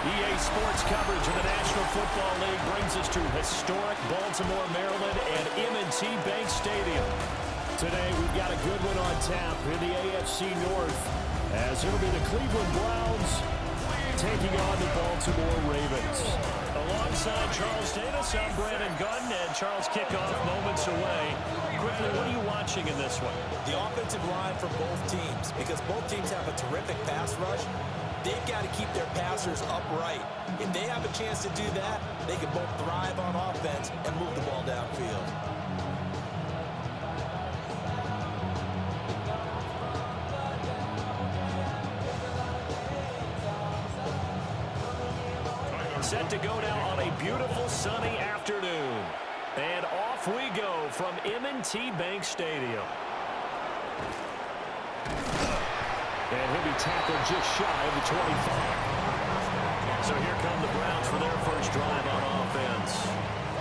EA Sports coverage of the National Football League brings us to historic Baltimore, Maryland and M&T Bank Stadium. Today we've got a good one on tap in the AFC North, as it'll be the Cleveland Browns taking on the Baltimore Ravens. Alongside Charles Davis, I'm Brandon Gunn, and Charles, kickoff moments away. Quickly, what are you watching in this one? The offensive line for both teams, because both teams have a terrific pass rush. They've got to keep their passers upright. If they have a chance to do that, they can both thrive on offense and move the ball downfield. Set to go now on a beautiful sunny afternoon. And off we go from M&T Bank Stadium. And he'll be tackled just shy of the 25. So here come the Browns for their first drive on offense.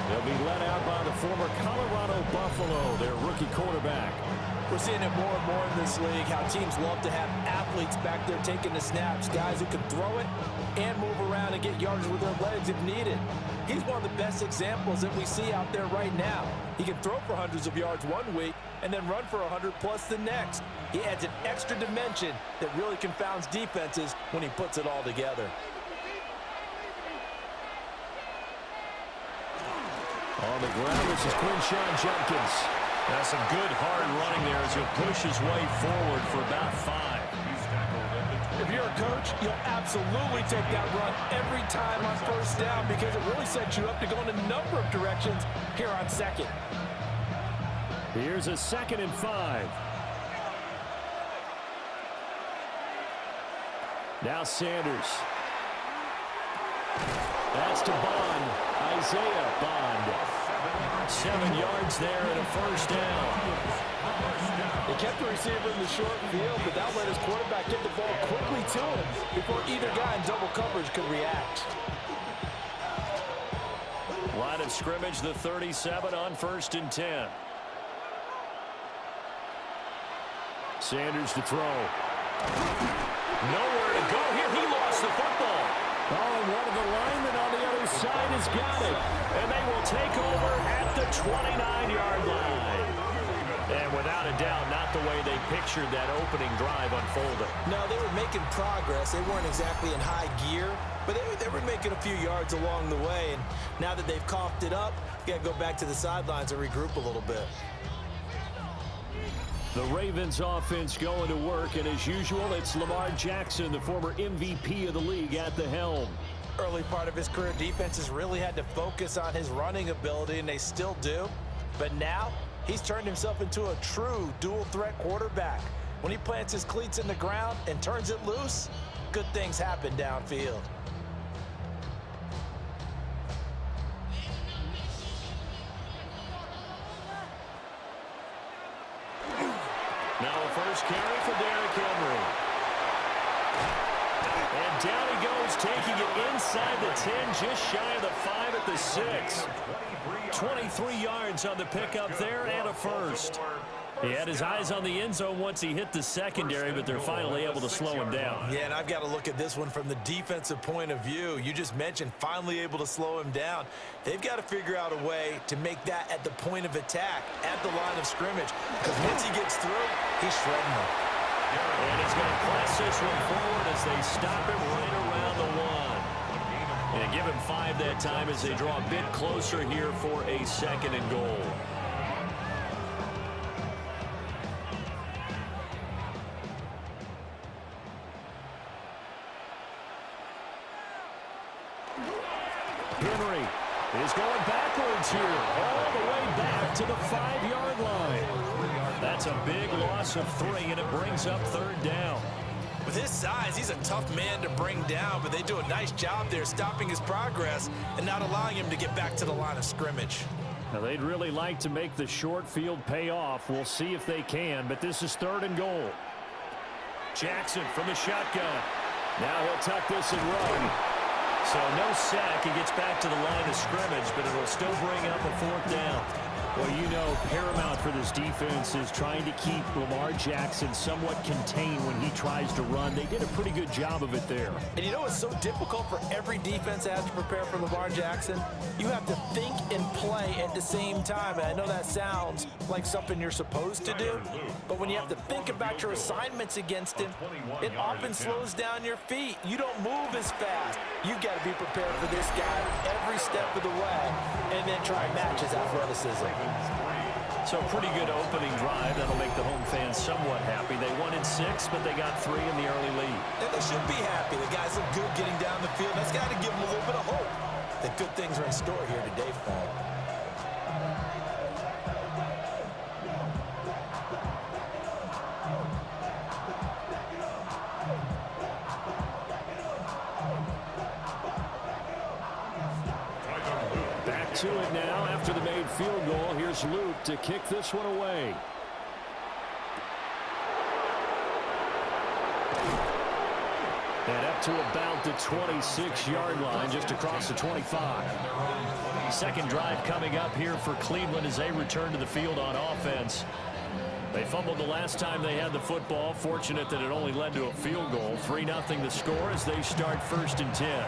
They'll be led out by the former Colorado Buffalo, their rookie quarterback. We're seeing it more and more in this league, how teams love to have athletes back there taking the snaps, guys who can throw it and move around and get yards with their legs if needed. He's one of the best examples that we see out there right now. He can throw for hundreds of yards one week and then run for 100+ the next. He adds an extra dimension that really confounds defenses when he puts it all together. On the ground, this is Quinshon Judkins. That's some good hard running there as he'll push his way forward for about 5. If you're a coach, you'll absolutely take that run every time on first down because it really sets you up to go in a number of directions here on second. Here's a 2nd and 5. Now Sanders. That's to Bond. Isaiah Bond. 7 yards there and a first down. They kept the receiver in the short field, but that let his quarterback get the ball quickly to him before either guy in double coverage could react. Line of scrimmage, the 37 on 1st and 10. Sanders to throw. Nowhere to go here. He lost the football. Oh, and one of the linemen on the other side has got it. And they will take over at the 29-yard line. And without a doubt, not the way they pictured that opening drive unfolding. No, they were making progress. They weren't exactly in high gear, but they were making a few yards along the way. And now that they've coughed it up, you got to go back to the sidelines and regroup a little bit. The Ravens offense going to work, and as usual, it's Lamar Jackson, the former MVP of the league, at the helm. Early part of his career, defenses really had to focus on his running ability, and they still do. But now, he's turned himself into a true dual-threat quarterback. When he plants his cleats in the ground and turns it loose, good things happen downfield. Now a first carry for Derrick Henry. And down he goes, taking it inside the 10, just shy of the 5 at the 6. 23 yards on the pickup there and a first. He had his eyes on the end zone once he hit the secondary, but they're finally able to slow him down. Yeah, and I've got to look at this one from the defensive point of view. You just mentioned finally able to slow him down. They've got to figure out a way to make that at the point of attack, at the line of scrimmage, because once he gets through, he's shredding them. And he's going to press this one forward as they stop him right around the 1. And give him 5 that time as they draw a bit closer here for a 2nd and goal. Henry is going backwards here, all the way back to the 5-yard line. That's a big loss of 3, and it brings up 3rd down. With his size, he's a tough man to bring down, but they do a nice job there stopping his progress and not allowing him to get back to the line of scrimmage. Now, they'd really like to make the short field pay off. We'll see if they can, but this is 3rd and goal. Jackson from the shotgun. Now he'll tuck this and run. So no sack. He gets back to the line of scrimmage, but it'll still bring up a 4th down. Well, you know, paramount for this defense is trying to keep Lamar Jackson somewhat contained when he tries to run. They did a pretty good job of it there. And you know it's so difficult for every defense that has to prepare for Lamar Jackson? You have to think and play at the same time. And I know that sounds like something you're supposed to do, but when you have to think about your assignments against him, it often slows down your feet. You don't move as fast. You've got to be prepared for this guy every step of the way and then try and match his athleticism. So pretty good opening drive. That'll make the home fans somewhat happy. They wanted 6, but they got 3 in the early lead. And they should be happy. The guys look good getting down the field. That's got to give them a little bit of hope that good things are in store here today for them. To it now after the made field goal. Here's Luke to kick this one away. And up to about the 26-yard line, just across the 25. Second drive coming up here for Cleveland as they return to the field on offense. They fumbled the last time they had the football. Fortunate that it only led to a field goal. 3-0 the score as they start 1st and 10.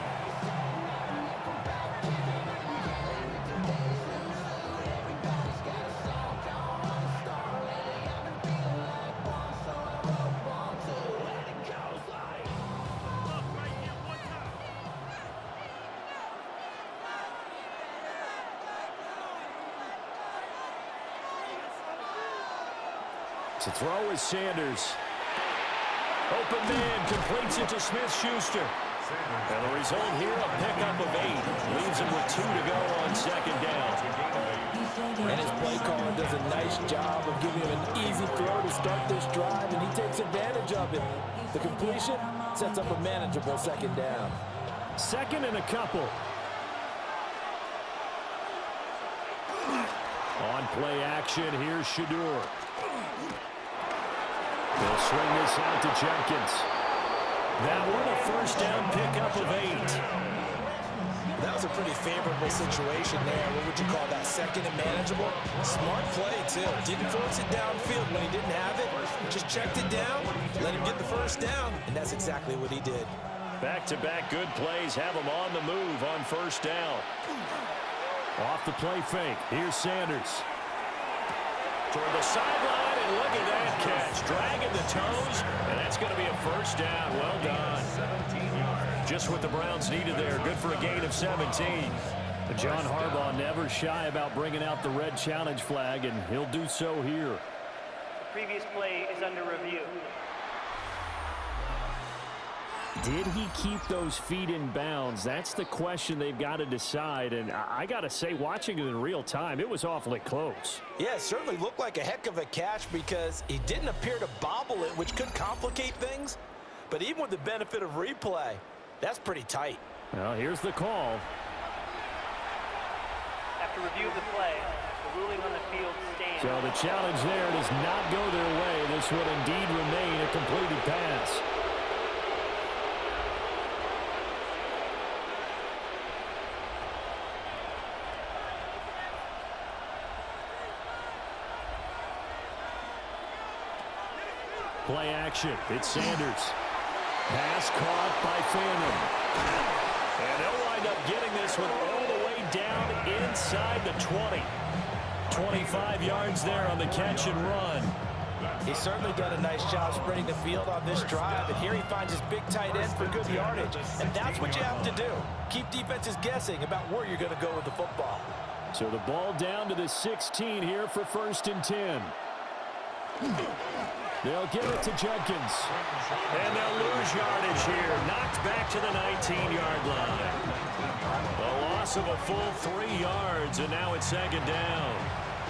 To throw is Sanders. Open man completes it to Smith-Schuster. And the result here, a pickup of 8. Leaves him with 2 to go on 2nd down. And his play caller does a nice job of giving him an easy throw to start this drive, and he takes advantage of it. The completion sets up a manageable 2nd down. 2nd and a couple. On play action, here's Shedeur. They'll swing this out to Jenkins. That one a 1st down pickup of 8. That was a pretty favorable situation there. What would you call that? 2nd and manageable? Smart play, too. Didn't force it downfield when he didn't have it. Just checked it down, let him get the 1st down, and that's exactly what he did. Back-to-back good plays have him on the move on 1st down. Off the play fake. Here's Sanders. Toward the sideline, and look at that catch. Dragging the toes, and that's going to be a 1st down. Well done. Just what the Browns needed there. Good for a gain of 17. But John Harbaugh never shy about bringing out the red challenge flag, and he'll do so here. The previous play is under review. Did he keep those feet in bounds? That's the question they've got to decide. And I got to say, watching it in real time, it was awfully close. Yeah, it certainly looked like a heck of a catch because he didn't appear to bobble it, which could complicate things. But even with the benefit of replay, that's pretty tight. Well, here's the call. After review of the play, the ruling on the field stands. So the challenge there does not go their way. This would indeed remain a completed pass. Play action. It's Sanders. Pass caught by Fannin. And they'll wind up getting this one all the way down inside the 20. 25 yards there on the catch and run. He's certainly done a nice job spreading the field on this drive, and here he finds his big tight end for good yardage. And that's what you have to do. Keep defenses guessing about where you're going to go with the football. So the ball down to the 16 here for 1st and 10. They'll give it to Jenkins. And they'll lose yardage here. Knocked back to the 19-yard line. A loss of a full 3 yards, and now it's 2nd down.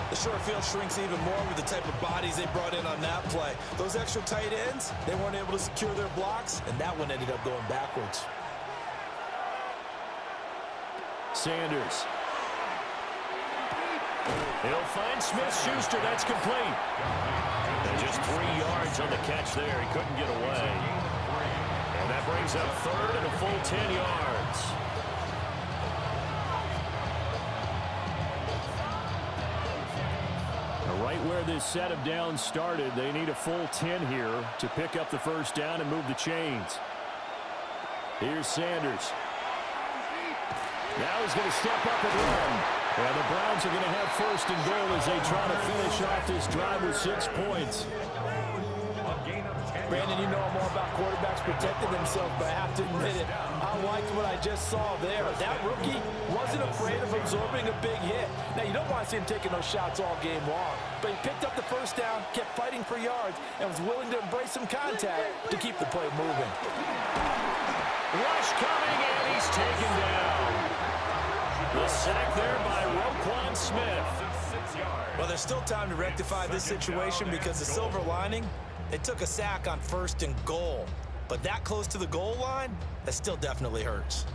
The short field shrinks even more with the type of bodies they brought in on that play. Those extra tight ends, they weren't able to secure their blocks, and that one ended up going backwards. Sanders. He'll find Smith-Schuster. That's complete. And just 3 yards on the catch there. He couldn't get away. And that brings up 3rd and a full 10 yards. Right where this set of downs started, they need a full 10 here to pick up the first down and move the chains. Here's Sanders. Now he's going to step up and run. And the Browns are going to have first and goal as they try to finish off this drive with 6 points. Brandon, you know more about quarterbacks protecting themselves, but I have to admit it. I liked what I just saw there. That rookie wasn't afraid of absorbing a big hit. Now, you don't want to see him taking those shots all game long, but he picked up the first down, kept fighting for yards, and was willing to embrace some contact to keep the play moving. Rush coming, and he's taken down. The sack there by Roquan Smith. Well, there's still time to rectify this situation because the silver lining, they took a sack on first and goal. But that close to the goal line, that still definitely hurts.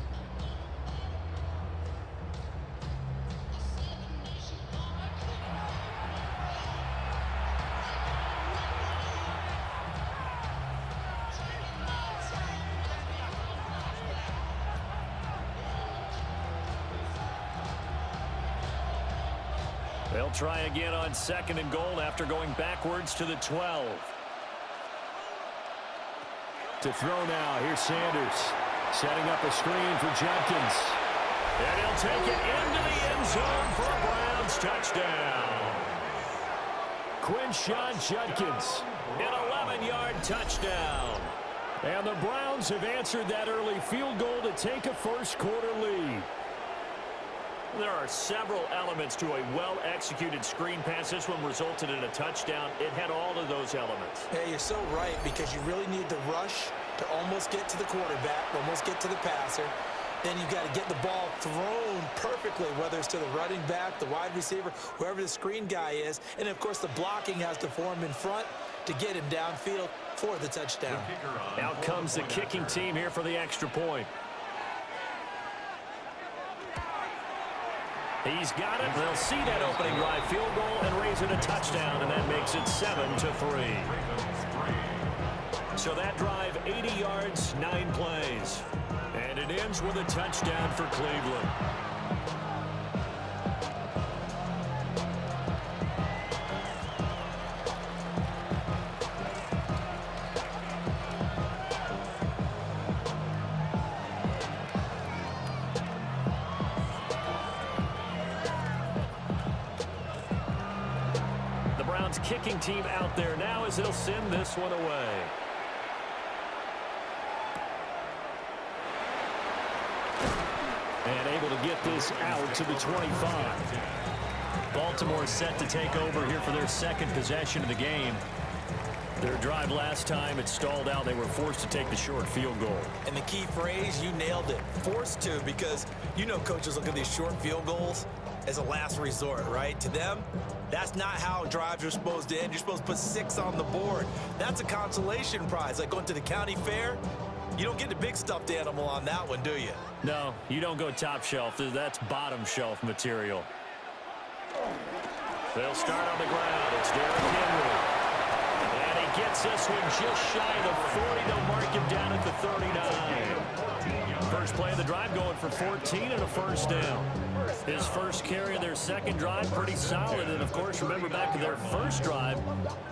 They'll try again on second and goal after going backwards to the 12. To throw now, here's Sanders. Setting up a screen for Judkins. And he'll take it into the end zone for a Browns touchdown. Quinshon Judkins, an 11-yard touchdown. And the Browns have answered that early field goal to take a first-quarter lead. There are several elements to a well-executed screen pass. This one resulted in a touchdown. It had all of those elements. Hey, you're so right, because you really need the rush to almost get to the quarterback, almost get to the passer. Then you've got to get the ball thrown perfectly, whether it's to the running back, the wide receiver, whoever the screen guy is. And, of course, the blocking has to form in front to get him downfield for the touchdown. Out comes the kicking team here for the extra point. He's got it. They'll see that opening drive field goal and raise it a touchdown, and that makes it 7-3. So that drive, 80 yards, 9 plays. And it ends with a touchdown for Cleveland. Kicking team out there now as they'll send this one away. And able to get this out to the 25. Baltimore set to take over here for their second possession of the game. Their drive last time, it stalled out. They were forced to take the short field goal. And the key phrase, you nailed it. Forced to, because you know coaches look at these short field goals as a last resort, right? To them, that's not how drives are supposed to end. You're supposed to put 6 on the board. That's a consolation prize, like going to the county fair. You don't get the big stuffed animal on that one, do you? No, you don't go top shelf. That's bottom shelf material. They'll start on the ground. It's Derrick Henry. And he gets this one just shy of the 40. They'll mark him down at the 39. First play of the drive going for 14 and a first down. His first carry of their second drive, pretty solid. And, of course, remember back to their first drive,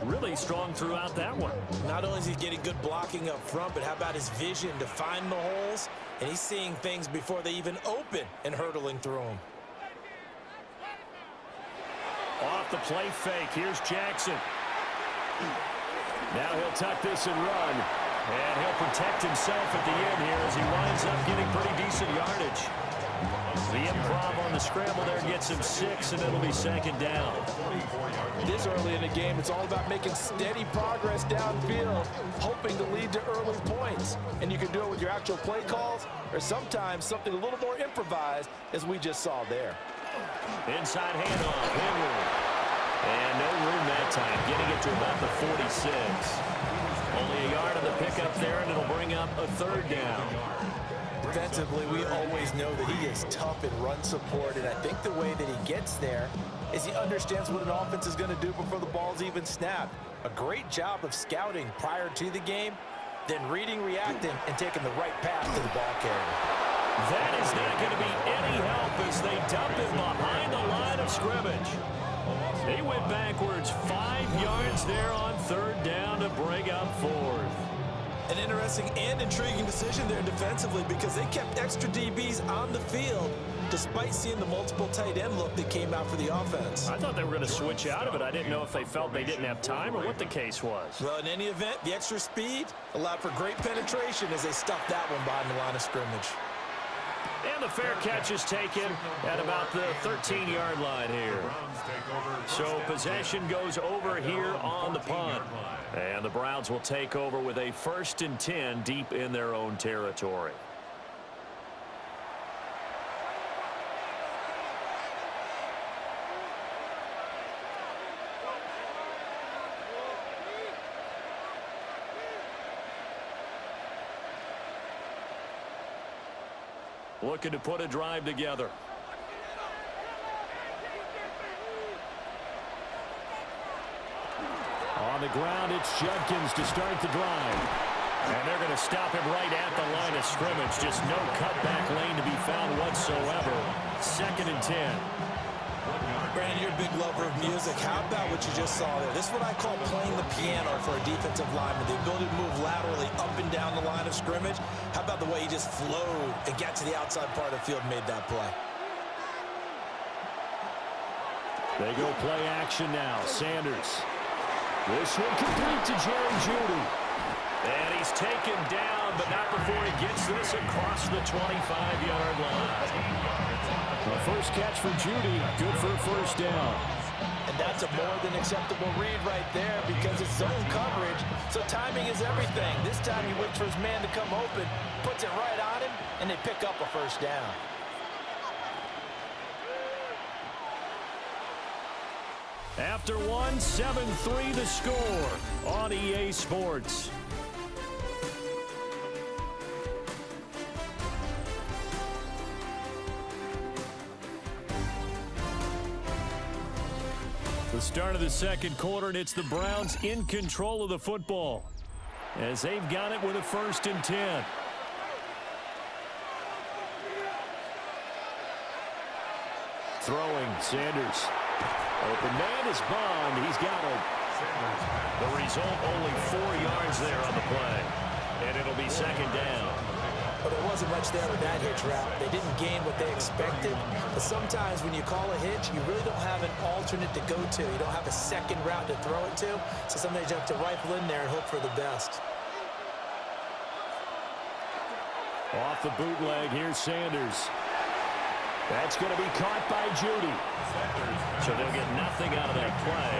really strong throughout that one. Not only is he getting good blocking up front, but how about his vision to find the holes? And he's seeing things before they even open and hurdling through them. Off the play fake, here's Jackson. Now he'll tuck this and run. And he'll protect himself at the end here as he winds up getting pretty decent yardage. The improv on the scramble there gets him 6, and it'll be second down. This early in the game, it's all about making steady progress downfield, hoping to lead to early points. And you can do it with your actual play calls, or sometimes something a little more improvised, as we just saw there. Inside handoff, Henry. And no room that time, getting it to about the 46. Only a yard on the pickup there, and it'll bring up a third down. Defensively, we always know that he is tough in run support, and I think the way that he gets there is he understands what an offense is going to do before the ball's even snapped. A great job of scouting prior to the game, then reading, reacting, and taking the right path to the ball carrier. That is not going to be any help as they dump him behind the line of scrimmage. He went backwards 5 yards there on third down to bring up fourth. An interesting and intriguing decision there defensively because they kept extra DBs on the field despite seeing the multiple tight end look that came out for the offense. I thought they were going to switch out of it. I didn't know if they felt they didn't have time or what the case was. Well, in any event, the extra speed allowed for great penetration as they stuffed that one behind the line of scrimmage. And the fair catch is taken at about the 13-yard line here. So possession goes over here on the punt. And the Browns will take over with a 1st and 10 deep in their own territory. Looking to put a drive together. On the ground, it's Judkins to start the drive. And they're going to stop him right at the line of scrimmage. Just no cutback lane to be found whatsoever. 2nd and 10. Brandon, you're a big lover of music. How about what you just saw there? This is what I call playing the piano for a defensive lineman. The ability to move laterally up and down the line of scrimmage. How about the way he just flowed and got to the outside part of the field and made that play? They go play action now. Sanders. This one complete to Jerry Jeudy. And he's taken down, but not before he gets this across the 25-yard line. The first catch for Jeudy, good for a 1st down. And that's a more than acceptable read right there because it's zone coverage, so timing is everything. This time he waits for his man to come open, puts it right on him, and they pick up a 1st down. After one, 7-3 the score on EA Sports. The start of the 2nd quarter, and it's the Browns in control of the football as they've got it with a 1st and 10. Throwing, Sanders. Open man is Bond. He's got it. The result, only 4 yards there on the play. And it'll be 2nd down. Well, there wasn't much there with that hitch route. They didn't gain what they expected. But sometimes when you call a hitch, you really don't have an alternate to go to. You don't have a second route to throw it to. So sometimes you have to rifle in there and hope for the best. Off the bootleg, here's Sanders. That's going to be caught by Jeudy. So they'll get nothing out of that play.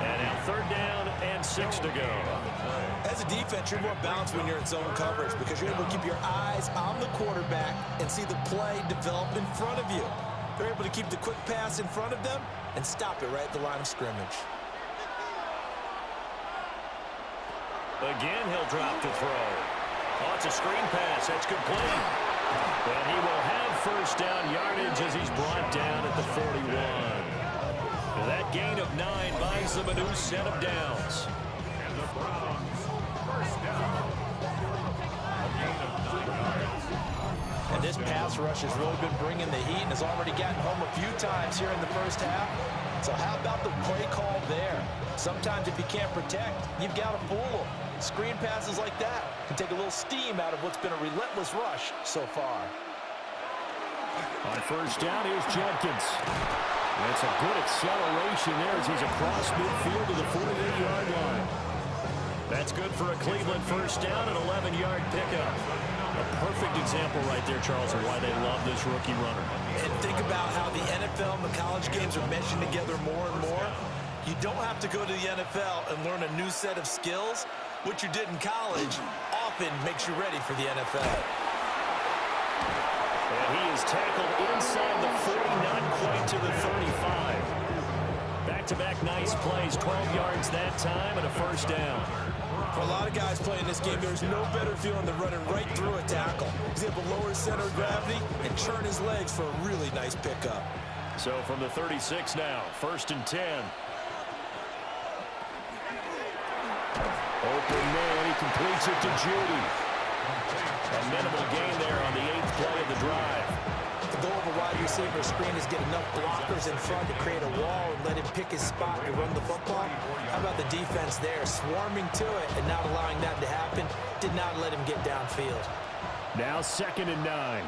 And now 3rd down and 6 to go. As a defense, you're more balanced when you're in zone coverage because you're able to keep your eyes on the quarterback and see the play develop in front of you. They're able to keep the quick pass in front of them and stop it right at the line of scrimmage. Again, he'll drop to throw. Oh, it's a screen pass. That's complete. And he will have 1st down yardage as he's brought down at the 41. That gain of 9 buys them a new set of downs. And the Browns, 1st down. A gain of 9 yards. And this pass rush has really been bringing the heat and has already gotten home a few times here in the 1st half. So how about the play call there? Sometimes if you can't protect, you've got to fool them. Screen passes like that can take a little steam out of what's been a relentless rush so far. On 1st down, here's Judkins. That's a good acceleration there as he's across midfield to the 48-yard line. That's good for a Cleveland 1st down, an 11-yard pickup. A perfect example right there, Charles, of why they love this rookie runner. And think about how the NFL and the college games are meshing together more and more. You don't have to go to the NFL and learn a new set of skills. What you did in college often makes you ready for the NFL. And he is tackled inside the 40, not quite to the 35. Back-to-back nice plays, 12 yards that time, and a 1st down. For a lot of guys playing this game, there's no better feeling than running right through a tackle. He's able to lower his center of gravity and churn his legs for a really nice pickup. So from the 36 now, 1st and 10. Open man, he completes it to Jeudy. A minimal gain there on the 8th play of the drive. To go over wide wide receiver screen is get enough blockers in front to create a wall and let him pick his spot and run the football. How about the defense there, swarming to it and not allowing that to happen? Did not let him get downfield. Now 2nd and 9.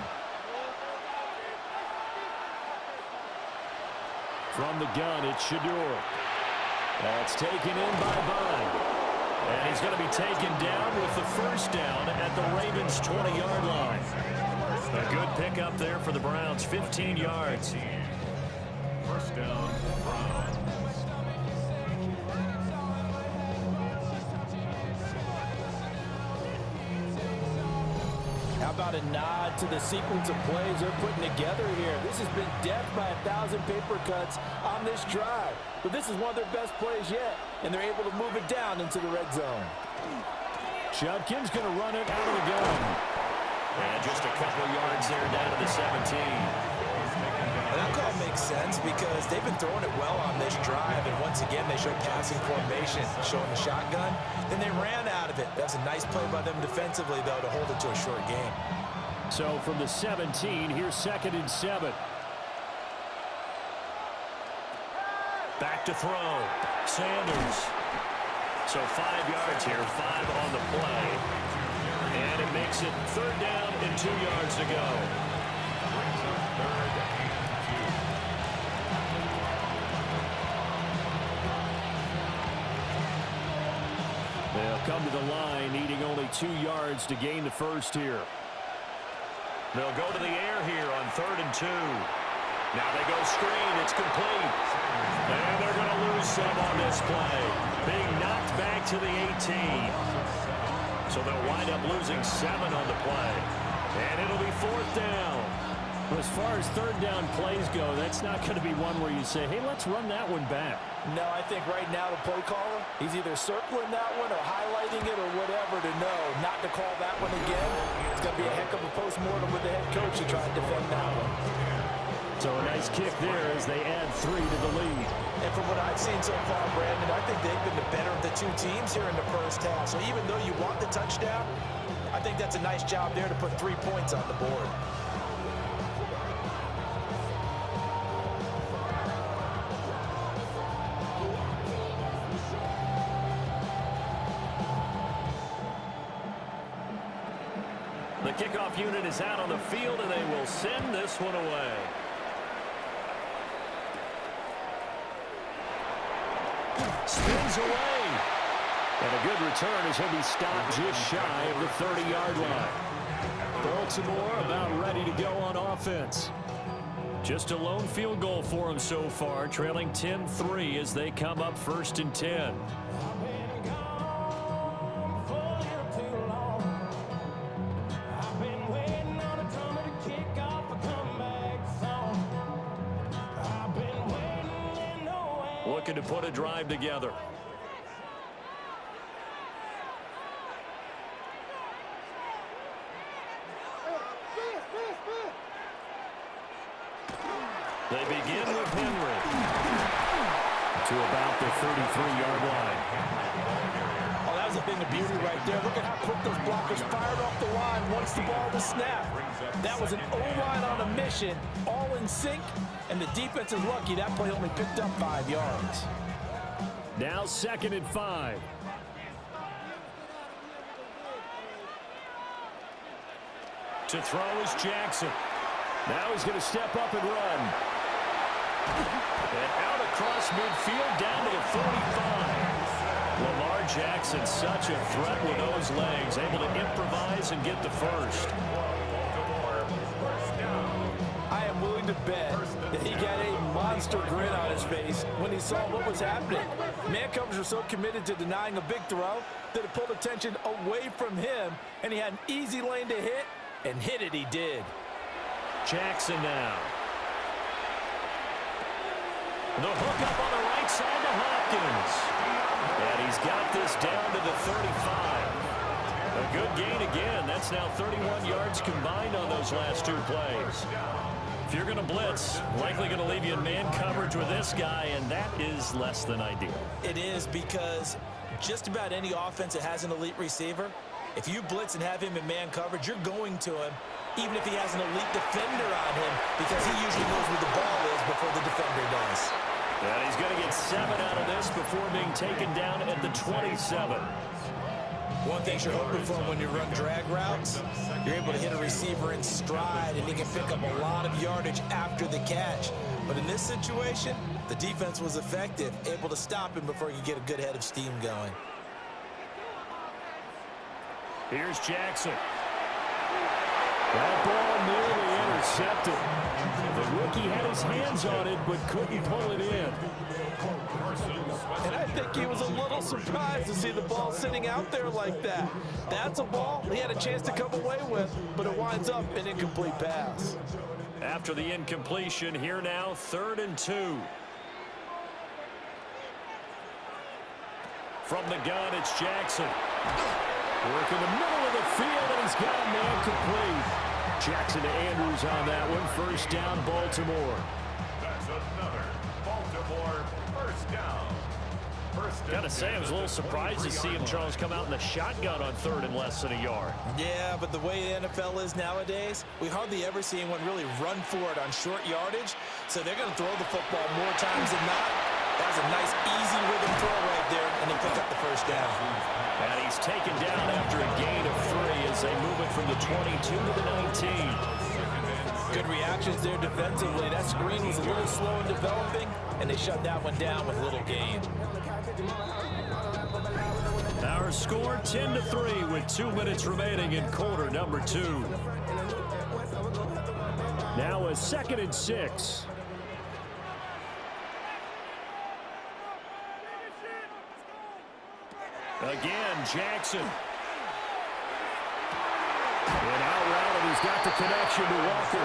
From the gun, it's Shedeur. That's taken in by Bond. And he's going to be taken down with the first down at the Ravens' 20-yard line. A good pickup there for the Browns, 15 yards. First down, Browns. How about a nod to the sequence of plays they're putting together here? This has been death by 1,000 paper cuts on this drive. But this is one of their best plays yet, and they're able to move it down into the red zone. Judkins going to run it out of the gun. And just a couple yards there down to the 17. And that call makes sense because they've been throwing it well on this drive, and once again they show passing formation, showing the shotgun. Then they ran out of it. That's a nice play by them defensively, though, to hold it to a short game. So from the 17, here's 2nd and 7. Back to throw. Sanders. So 5 yards here, 5 on the play. And it makes it 3rd down and 2 yards to go. They'll come to the line, needing only 2 yards to gain the first here. They'll go to the air here on 3rd and 2. Now they go screen. It's complete. And they're going to lose some on this play. Being knocked back to the 18. So they'll wind up losing 7 on the play. And it'll be 4th down. Well, as far as 3rd down plays go, that's not going to be one where you say, hey, let's run that one back. No, I think right now the play caller, he's either circling that one or highlighting it or whatever to know not to call that one again. It's going to be a heck of a postmortem with the head coach to try to defend that one. So a nice kick there as they add 3 to the lead. And from what I've seen so far, Brandon, I think they've been the better of the 2 teams here in the first half. So even though you want the touchdown, I think that's a nice job there to put 3 points on the board. The kickoff unit is out on the field, and they will send this one away. Spins away. And a good return as he'll be stopped just shy of the 30-yard line. Baltimore about ready to go on offense. Just a lone field goal for them so far, trailing 10-3 as they come up 1st and 10. Looking to put a drive together. They begin with Henry to about the 33-yard line. Oh, that was a thing of beauty right there. Look at how quick those blockers fired off the line once the ball was snapped. That was an O-line on a mission, all in sync, and the defense is lucky that play only picked up 5 yards. Now 2nd and 5. To throw is Jackson. Now he's going to step up and run. And out across midfield down to the 45. Lamar Jackson, such a threat with those legs, able to improvise and get the first. I am willing to bet that he got a monster grin on his face when he saw what was happening. Man coverage were so committed to denying a big throw that it pulled attention away from him, and he had an easy lane to hit, and hit it he did. Jackson now. The hook up on the right side to Hopkins. And he's got this down to the 35. A good gain again. That's now 31 yards combined on those last 2 plays. If you're going to blitz, likely going to leave you in man coverage with this guy, and that is less than ideal. It is, because just about any offense that has an elite receiver, if you blitz and have him in man coverage, you're going to him, even if he has an elite defender on him, because he usually knows where the ball is before the defender does. And he's going to get 7 out of this before being taken down at the 27. One thing you're hoping for when you run drag routes, you're able to hit a receiver in stride, and he can pick up a lot of yardage after the catch. But in this situation, the defense was effective, able to stop him before he could get a good head of steam going. Here's Jackson. That ball nearly intercepted. The rookie had his hands on it, but couldn't pull it in. And I think he was a little surprised to see the ball sitting out there like that. That's a ball he had a chance to come away with, but it winds up an incomplete pass. After the incompletion, here now, 3rd and 2. From the gun, it's Jackson. Work in the middle of the field, and he's got a man complete. Jackson to Andrews on that one. 1st down, Baltimore. That's another Baltimore 1st down. Gotta say, I was a little surprised to see him, Charles, come out in the shotgun on 3rd and less than a yard. Yeah, but the way the NFL is nowadays, we hardly ever see anyone really run for it on short yardage, so they're going to throw the football more times than not. That was a nice, easy rhythm throw right there, and they pick up the 1st down. And he's taken down after a gain of 3 as they move it from the 22 to the 19. Good reactions there defensively. That screen was a little slow in developing, and they shut that one down with little gain. Our score 10-3 with 2 minutes remaining in quarter number 2. Now a 2nd and 6. Again, Jackson. And out route, and he's got the connection to Walker.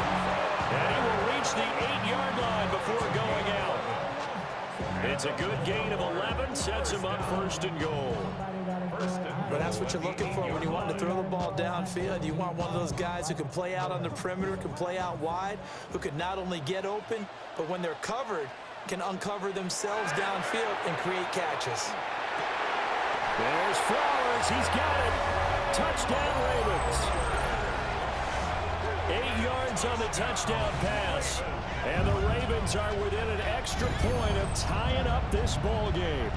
And he will reach the 8-yard line before going out. It's a good gain of 11, sets him up 1st and goal. But that's what you're looking for when you want to throw the ball downfield. You want one of those guys who can play out on the perimeter, can play out wide, who can not only get open, but when they're covered, can uncover themselves downfield and create catches. There's Flowers. He's got it. Touchdown, Ravens. 8 yards on the touchdown pass. And the Ravens are within an extra point of tying up this ball game.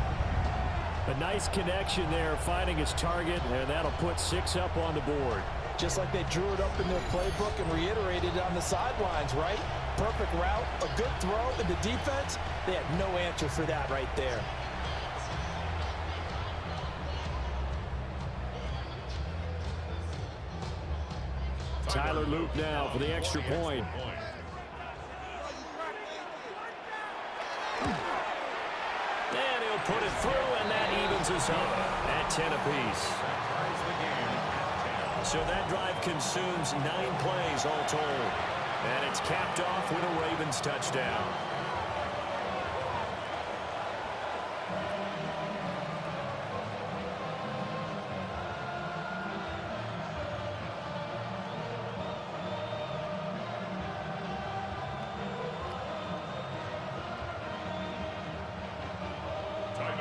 A nice connection there, finding his target, and that'll put 6 up on the board. Just like they drew it up in their playbook and reiterated it on the sidelines, right? Perfect route, a good throw, and the defense, they had no answer for that right there. Tyler Luke now for the extra point. And he'll put it through, and that evens us up at 10 apiece. So that drive consumes 9 plays all told. And it's capped off with a Ravens touchdown.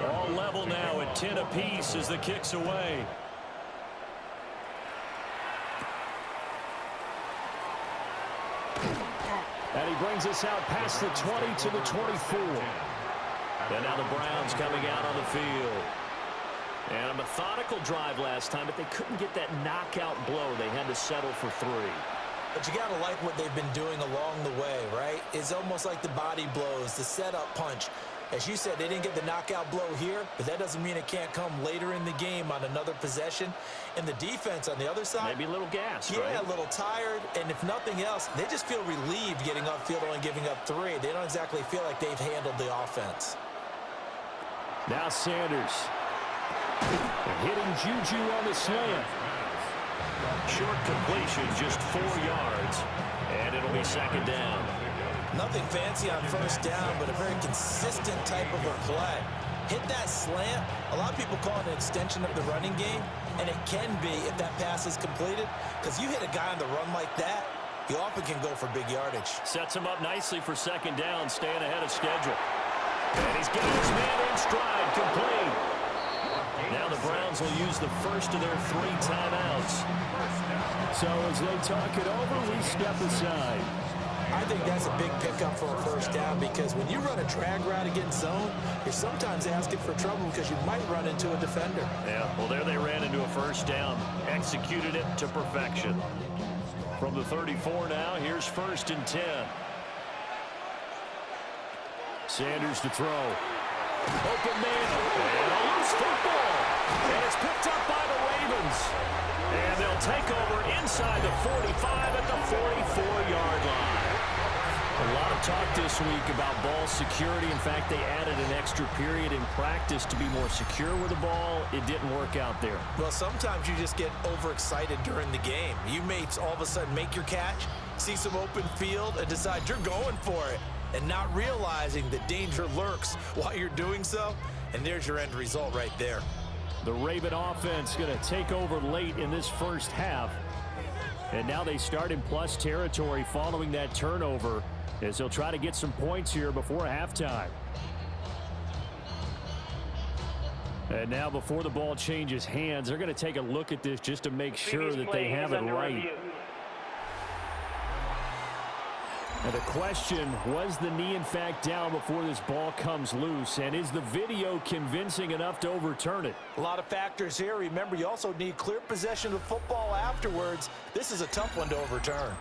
All level now at 10 apiece as the kick's away. And he brings us out past the 20 to the 24. And now the Browns coming out on the field. And a methodical drive last time, but they couldn't get that knockout blow. They had to settle for 3. But you got to like what they've been doing along the way, right? It's almost like the body blows, the setup punch. As you said, they didn't get the knockout blow here, but that doesn't mean it can't come later in the game on another possession. And the defense on the other side, maybe a little gassed, yeah, right? A little tired. And if nothing else, they just feel relieved getting upfield and giving up 3. They don't exactly feel like they've handled the offense. Now Sanders. Hitting Juju on the slant. Short completion, just 4 yards. And it'll be 2nd down. Nothing fancy on 1st down, but a very consistent type of a play. Hit that slant. A lot of people call it an extension of the running game, and it can be if that pass is completed, because you hit a guy on the run like that, you often can go for big yardage. Sets him up nicely for 2nd down, staying ahead of schedule. And he's got his man in stride, complete. Now the Browns will use the first of their 3 timeouts. So as they talk it over, we step aside. I think that's a big pickup for a first down because when you run a drag route against zone, you're sometimes asking for trouble because you might run into a defender. Yeah, well, there they ran into a first down. Executed it to perfection. From the 34 now, here's 1st and 10. Sanders to throw. Open man. And a loose football. And it's picked up by the Ravens. And they'll take over inside the 45 at the 44-yard line. A lot of talk this week about ball security. In fact, they added an extra period in practice to be more secure with the ball. It didn't work out there. Well, sometimes you just get overexcited during the game. You may all of a sudden make your catch, see some open field, and decide you're going for it, and not realizing the danger lurks while you're doing so. And there's your end result right there. The Raven offense going to take over late in this first half. And now they start in plus territory following that turnover, as they'll try to get some points here before halftime. And now before the ball changes hands, they're going to take a look at this just to make sure that they have it right. And the question, was the knee in fact down before this ball comes loose? And is the video convincing enough to overturn it? A lot of factors here. Remember, you also need clear possession of football afterwards. This is a tough one to overturn.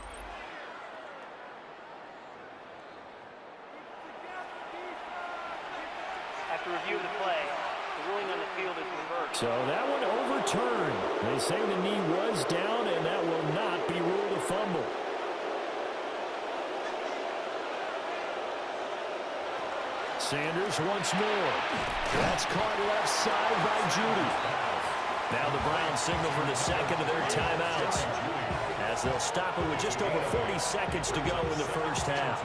After review of the play, the ruling on the field is reversed. So that one overturned. They say the knee was down, and that will not be ruled a fumble. Sanders once more. That's caught left side by Judy. Now the Browns signal for the second of their timeouts, as they'll stop it with just over 40 seconds to go in the first half.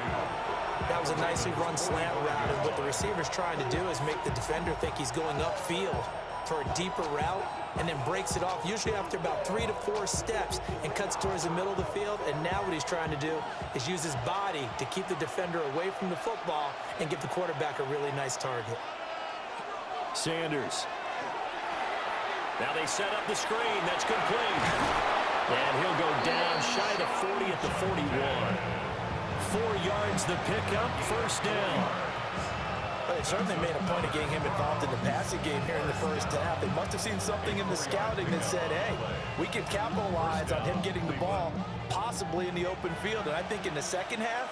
That was a nicely run slant route, and what the receiver's trying to do is make the defender think he's going upfield for a deeper route, and then breaks it off, usually after about 3 to 4 steps, and cuts towards the middle of the field. And now what he's trying to do is use his body to keep the defender away from the football and give the quarterback a really nice target. Sanders. Now they set up the screen. That's complete. And he'll go down shy of the 40 at the 41. 4 yards the pickup, first down. But they certainly made a point of getting him involved in the passing game here in the first half. They must have seen something in the scouting that said, hey, we can capitalize on him getting the ball, possibly in the open field. And I think in the second half,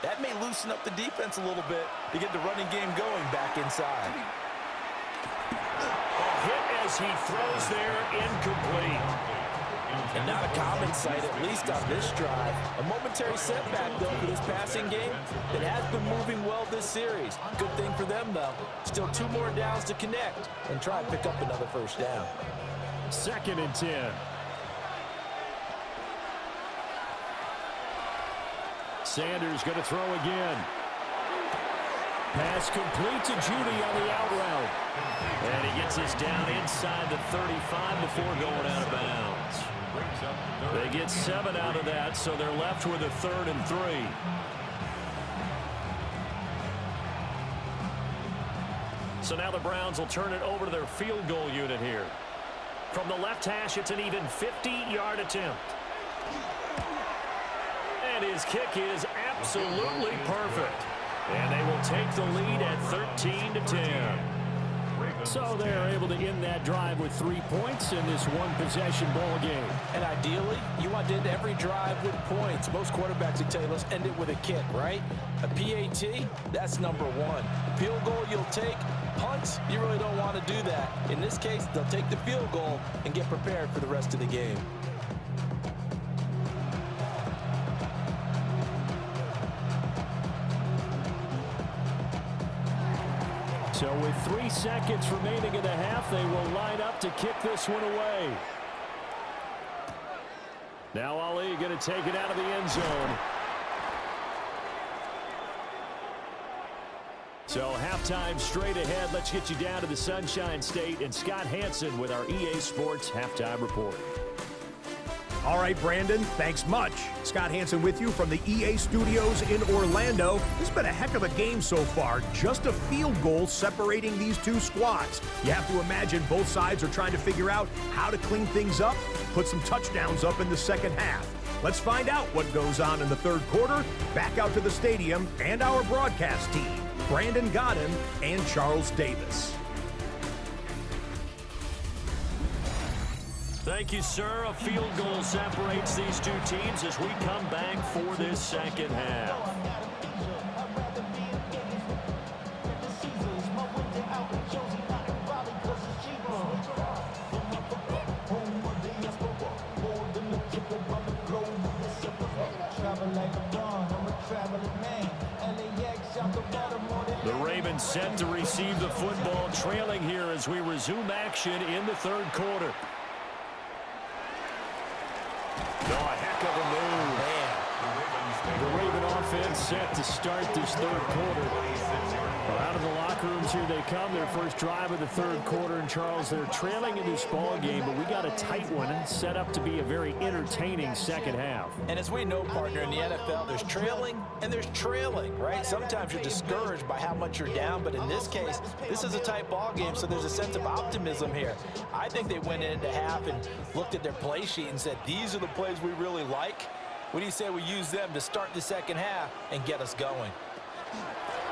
that may loosen up the defense a little bit to get the running game going back inside. A hit as he throws there, incomplete. And not a common sight, at least on this drive. A momentary setback, though, for this passing game that has been moving well this series. Good thing for them, though. Still 2 more downs to connect and try and pick up another first down. 2nd and 10. Sanders going to throw again. Pass complete to Judy on the out route. And he gets us down inside the 35 before going out of bounds. They get 7 out of that, so they're left with a 3rd and 3. So now the Browns will turn it over to their field goal unit here. From the left hash, it's an even 50-yard attempt. And his kick is absolutely perfect. And they will take the lead at 13-10. So they're able to end that drive with 3 points in this one-possession ball game. And ideally, you want to end every drive with points. Most quarterbacks would tell you, let's end it with a kick, right? A PAT, that's number 1. Field goal you'll take. Punts, you really don't want to do that. In this case, they'll take the field goal and get prepared for the rest of the game. So with 3 seconds remaining in the half, they will line up to kick this one away. Now Ali going to take it out of the end zone. So halftime straight ahead. Let's get you down to the Sunshine State and Scott Hansen with our EA Sports Halftime Report. All right, Brandon, thanks much. Scott Hansen with you from the EA Studios in Orlando. This has been a heck of a game so far. Just a field goal separating these two squads. You have to imagine both sides are trying to figure out how to clean things up, put some touchdowns up in the second half. Let's find out what goes on in the third quarter. Back out to the stadium and our broadcast team, Brandon Godden and Charles Davis. Thank you, sir. A field goal separates these two teams as we come back for this second half. The Ravens set to receive the football, trailing here as we resume action in the third quarter. No, a heck of a move. The Raven offense set to start this third quarter. Well, out of the locker rooms here they come. Their first drive of the third quarter. And, Charles, they're trailing in this ball game, but we got a tight one set up to be a very entertaining second half. And as we know, partner, in the NFL, there's trailing and there's trailing, right? Sometimes you're discouraged by how much you're down, but in this case, this is a tight ball game, so there's a sense of optimism here. I think they went into half and looked at their play sheet and said, these are the plays we really like. What do you say we use them to start the second half and get us going?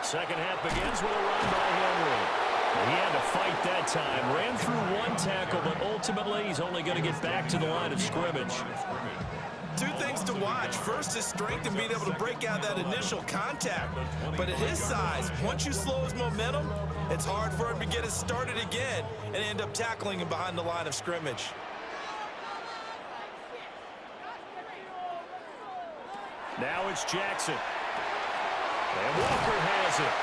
Second half begins with a run by Henry. He had to fight that time. Ran through one tackle, but ultimately he's only going to get back to the line of scrimmage. Two things to watch. First, his strength and being able to break out that initial contact. But at his size, once you slow his momentum, it's hard for him to get it started again and end up tackling him behind the line of scrimmage. Now it's Jackson. And Walker has it.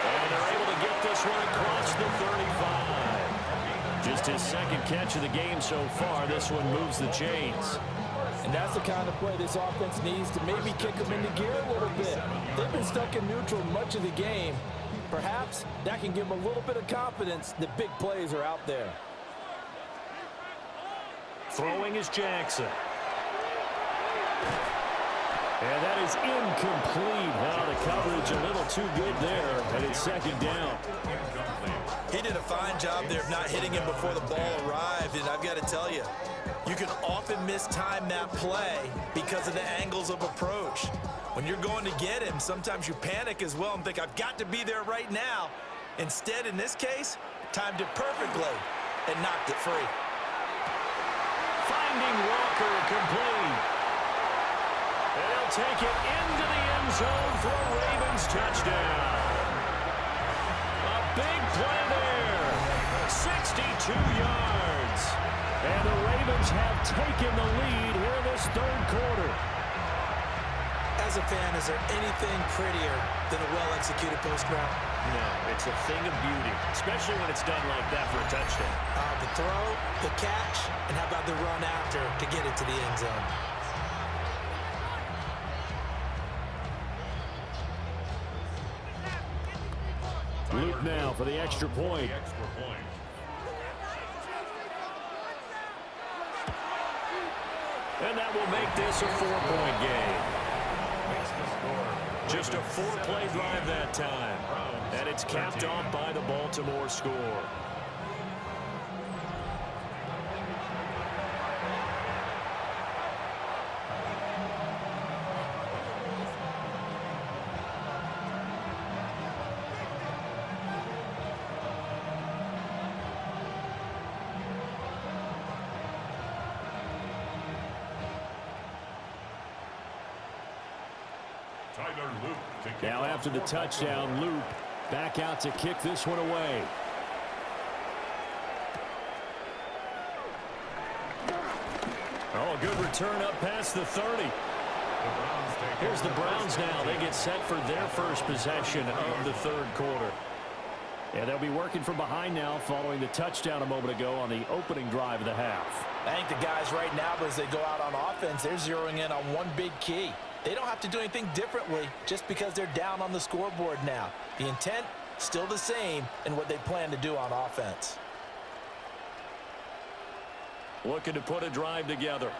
And they're able to get this one across the 35. Just his second catch of the game so far. This one moves the chains. And that's the kind of play this offense needs to maybe kick them into gear a little bit. They've been stuck in neutral much of the game. Perhaps that can give them a little bit of confidence that big plays are out there. Throwing is Jackson. And that is incomplete. Now the coverage a little too good there, and it's second down. He did a fine job there of not hitting him before the ball arrived, and I've got to tell you, you can often mistime that play because of the angles of approach. When you're going to get him, sometimes you panic as well and think, I've got to be there right now. Instead, in this case, timed it perfectly and knocked it free. Finding Walker complete. And he'll take it into the end zone for a Ravens touchdown. A big play there. 62 yards. And the Ravens have taken the lead here in this third quarter. As a fan, is there anything prettier than a well-executed post route? No, it's a thing of beauty, especially when it's done like that for a touchdown. The throw, the catch, and how about the run after to get it to the end zone? Luke now for the extra point. And that will make this a 4-point game. Just a 4-play drive that time. And it's capped off by the Baltimore score. Now after the touchdown, Luke back out to kick this one away. Oh, a good return up past the 30. Here's the Browns now. They get set for their first possession of the third quarter. Yeah, they'll be working from behind now following the touchdown a moment ago on the opening drive of the half. I think the guys right now, as they go out on offense, they're zeroing in on one big key. They don't have to do anything differently just because they're down on the scoreboard now. The intent, still the same in what they plan to do on offense. Looking to put a drive together.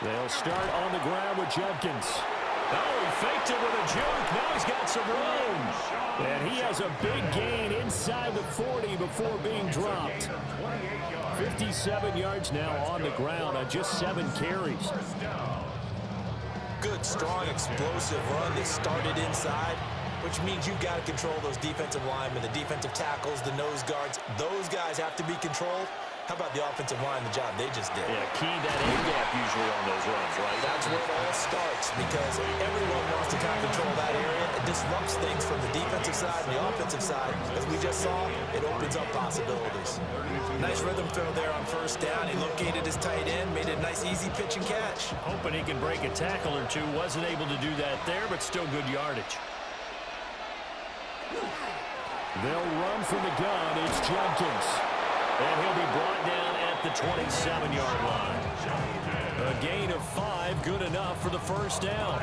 They'll start on the ground with Judkins. Oh, he faked it with a juke. Now he's got some room. And he has a big gain inside the 40 before being dropped. 57 yards now on the ground on just 7 carries. Good, strong, explosive run that started inside, which means you've got to control those defensive linemen, the defensive tackles, the nose guards. Those guys have to be controlled. How about the offensive line, the job they just did? Yeah, key that A-gap usually on those runs, right? That's where it all starts, because everyone wants to kind of control that area. It disrupts things from the defensive side and the offensive side. As we just saw, it opens up possibilities. Nice rhythm throw there on first down. He located his tight end, made it a nice, easy pitch and catch. Hoping he can break a tackle or two. Wasn't able to do that there, but still good yardage. They'll run from the gun. It's Judkins. And he'll be brought down at the 27-yard line. A gain of 5, good enough for the first down.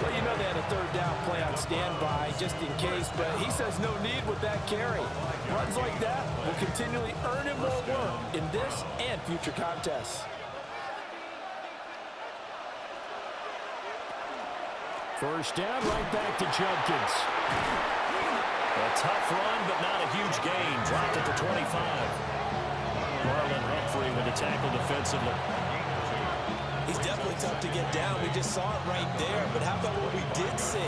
Well, you know they had a third down play on standby just in case, but he says no need with that carry. Runs like that will continually earn him more work in this and future contests. First down, right back to Judkins. A tough run, but not a huge gain. Dropped at the 25. Marlon Humphrey with a tackle defensively. He's definitely tough to get down. We just saw it right there. But how about what we did see?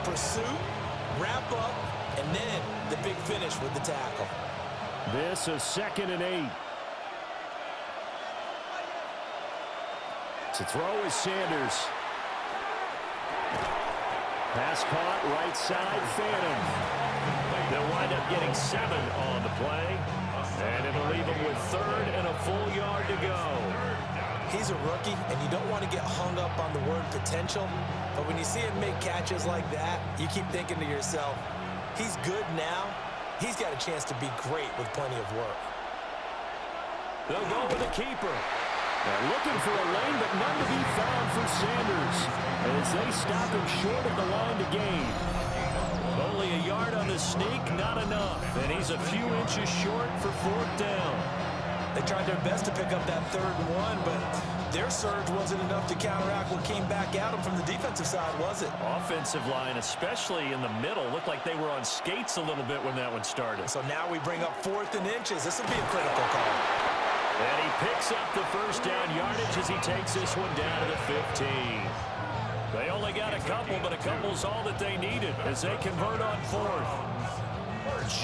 Pursuit, wrap up, and then the big finish with the tackle. This is 2nd and 8. To throw is Sanders. Pass caught, right side, Phantom. They'll wind up getting 7 on the play. And it'll leave them with 3rd and a full yard to go. He's a rookie, and you don't want to get hung up on the word potential. But when you see him make catches like that, you keep thinking to yourself, he's good now. He's got a chance to be great with plenty of work. They'll go with the keeper. They're looking for a lane, but none to be found for Sanders as they stop him short of the line to gain. Only a yard on the sneak, not enough. And he's a few inches short for 4th down. They tried their best to pick up that 3rd and 1, but their surge wasn't enough to counteract what came back at them from the defensive side, was it? Offensive line, especially in the middle, looked like they were on skates a little bit when that one started. So now we bring up 4th and inches. This will be a critical call. And he picks up the first down yardage as he takes this one down to the 15. They only got a couple, but a couple's all that they needed as they convert on 4th.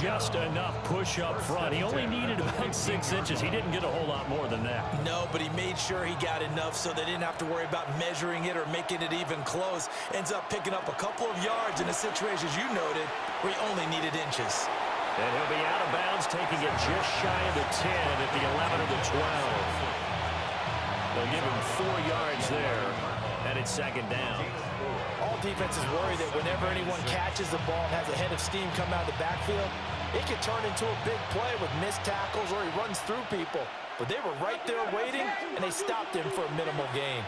Just enough push up front. He only needed about 6 inches. He didn't get a whole lot more than that. No, but he made sure he got enough so they didn't have to worry about measuring it or making it even close. Ends up picking up a couple of yards in a situation, as you noted, where he only needed inches. And he'll be out of bounds, taking it just shy of the 10 at the 11 of the 12. They'll give him 4 yards there, and it's 2nd down. All defenses worry that whenever anyone catches the ball and has a head of steam come out of the backfield, it can turn into a big play with missed tackles or he runs through people. But they were right there waiting, and they stopped him for a minimal gain.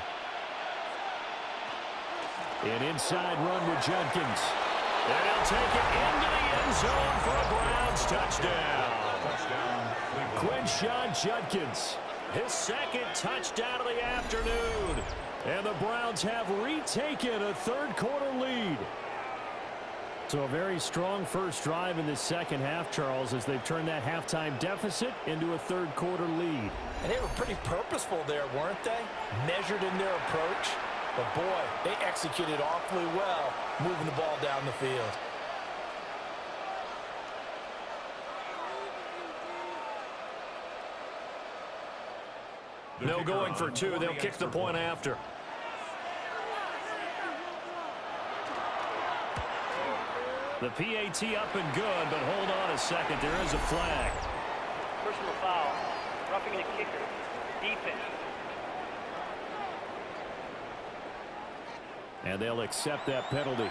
An inside run with Judkins. And he'll take it into the end zone for a Browns touchdown. Quinshon Judkins, his 2nd touchdown of the afternoon. And the Browns have retaken a 3rd quarter lead. So a very strong first drive in the second half, Charles, as they've turned that halftime deficit into a 3rd quarter lead. And they were pretty purposeful there, weren't they? Measured in their approach. But boy, they executed awfully well, moving the ball down the field. No going for 2. They'll kick the point after. The PAT up and good, but hold on a second. There is a flag. Personal foul. Roughing the kicker. Defense. And they'll accept that penalty.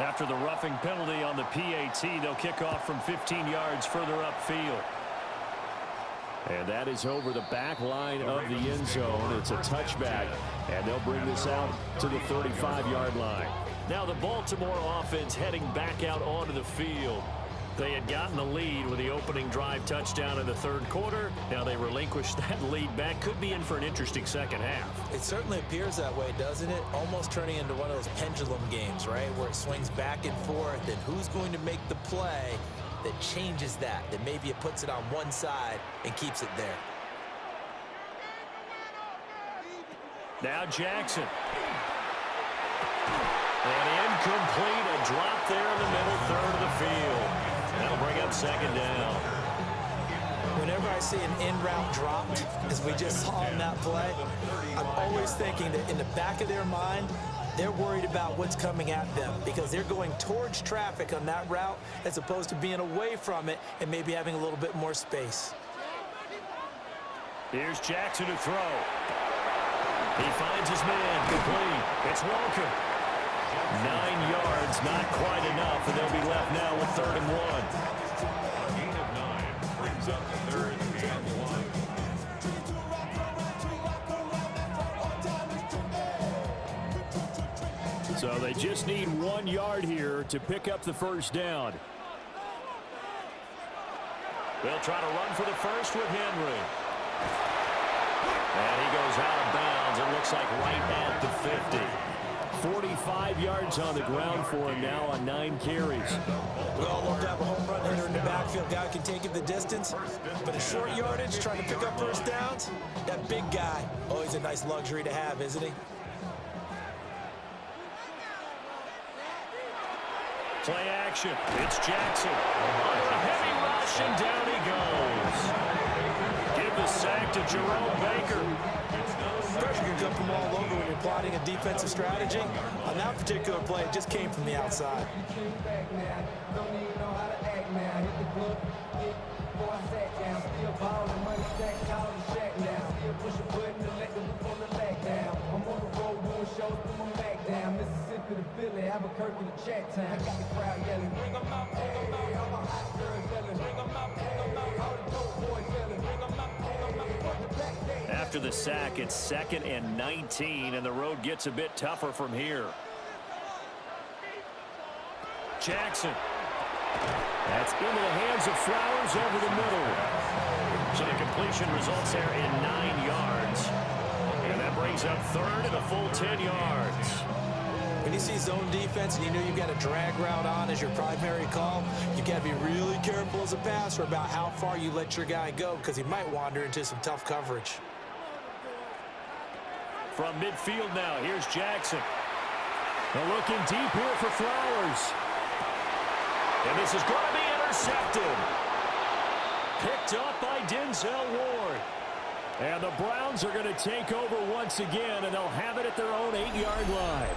After the roughing penalty on the PAT, they'll kick off from 15 yards further upfield. And that is over the back line of the end zone. It's a touchback, and they'll bring this out to the 35-yard line. Now the Baltimore offense heading back out onto the field. They had gotten the lead with the opening drive touchdown in the third quarter. Now they relinquished that lead back. Could be in for an interesting second half. It certainly appears that way, doesn't it? Almost turning into one of those pendulum games, right, where it swings back and forth, and who's going to make the play that changes that maybe it puts it on one side and keeps it there. Now Jackson. And incomplete, a drop there in the middle third of the field. That'll bring up second down. Whenever I see an in-route dropped, as we just saw in that play, I'm always thinking that in the back of their mind, they're worried about what's coming at them because they're going towards traffic on that route as opposed to being away from it and maybe having a little bit more space. Here's Jackson to throw. He finds his man, complete. It's Walker. 9 yards, not quite enough, and they'll be left now with 3rd and 1. A gain of 9 brings up the 3rd and 1. So they just need 1 yard here to pick up the first down. They'll try to run for the first with Henry. And he goes out of bounds. It looks like right at the 50. 45 yards on the ground for him now on 9 carries. We all love to have a home run hitter in the backfield. Guy can take it the distance, but a short yardage, trying to pick up first downs, that big guy, always a nice luxury to have, isn't he? Play action. It's Jackson. Under a heavy rush, and down he goes. Give the sack to Jerome Baker. Pressure can come from all over when you're plotting a defensive strategy. On that particular play, it just came from the outside. After the sack, it's 2nd and 19, and the road gets a bit tougher from here. Jackson. That's into the hands of Flowers over the middle. So the completion results there in 9 yards. And that brings up 3rd and a full 10 yards. When you see zone defense and you know you've got a drag route on as your primary call, you've got to be really careful as a passer about how far you let your guy go because he might wander into some tough coverage. From midfield now, here's Jackson. They're looking deep here for Flowers. And this is going to be intercepted. Picked up by Denzel Ward. And the Browns are going to take over once again, and they'll have it at their own 8-yard line.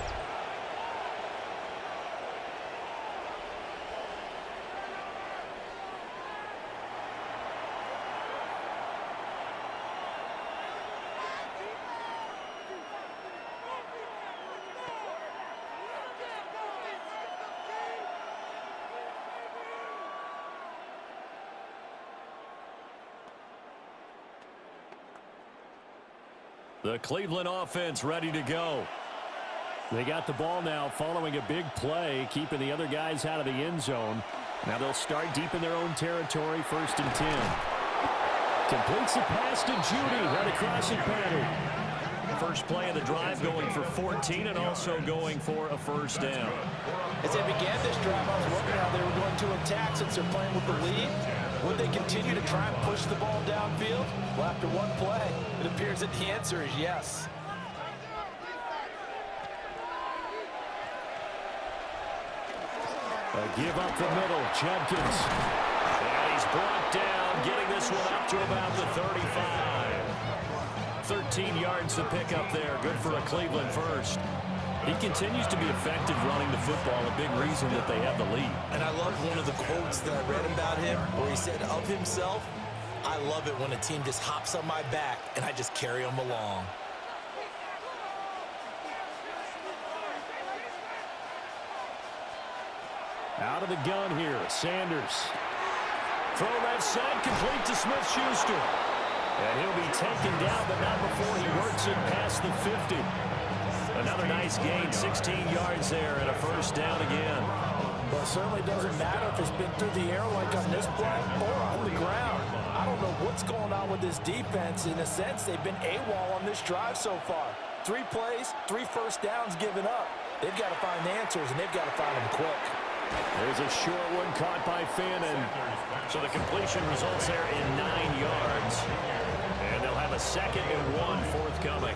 The Cleveland offense ready to go. They got the ball now following a big play, keeping the other guys out of the end zone. Now they'll start deep in their own territory, 1st and 10. Completes the pass to Judy right across the pattern. First play of the drive going for 14 and also going for a first down. As they began this drive, I was wondering how they were going to attack since they're playing with the lead. Would they continue to try and push the ball downfield? Well, after one play, it appears that the answer is yes. A give up the middle, Judkins. And he's brought down, getting this one up to about the 35. 13 yards to pick up there. Good for a Cleveland first. He continues to be effective running the football, a big reason that they have the lead. And I love one of the quotes that I read about him where he said of himself, I love it when a team just hops on my back and I just carry them along. Out of the gun here, Sanders. Throw left side, complete to Smith-Schuster. And he'll be taken down, but not before he works it past the 50. Another nice gain, 16 yards there, and a first down again. Well, it certainly doesn't matter if it's been through the air like on this play or on the ground. I don't know what's going on with this defense. In a sense, they've been AWOL on this drive so far. 3 plays, 3 first downs given up. They've got to find answers, and they've got to find them quick. There's a short one caught by Fannin. So the completion results there in 9 yards. And they'll have a 2nd and 1 forthcoming.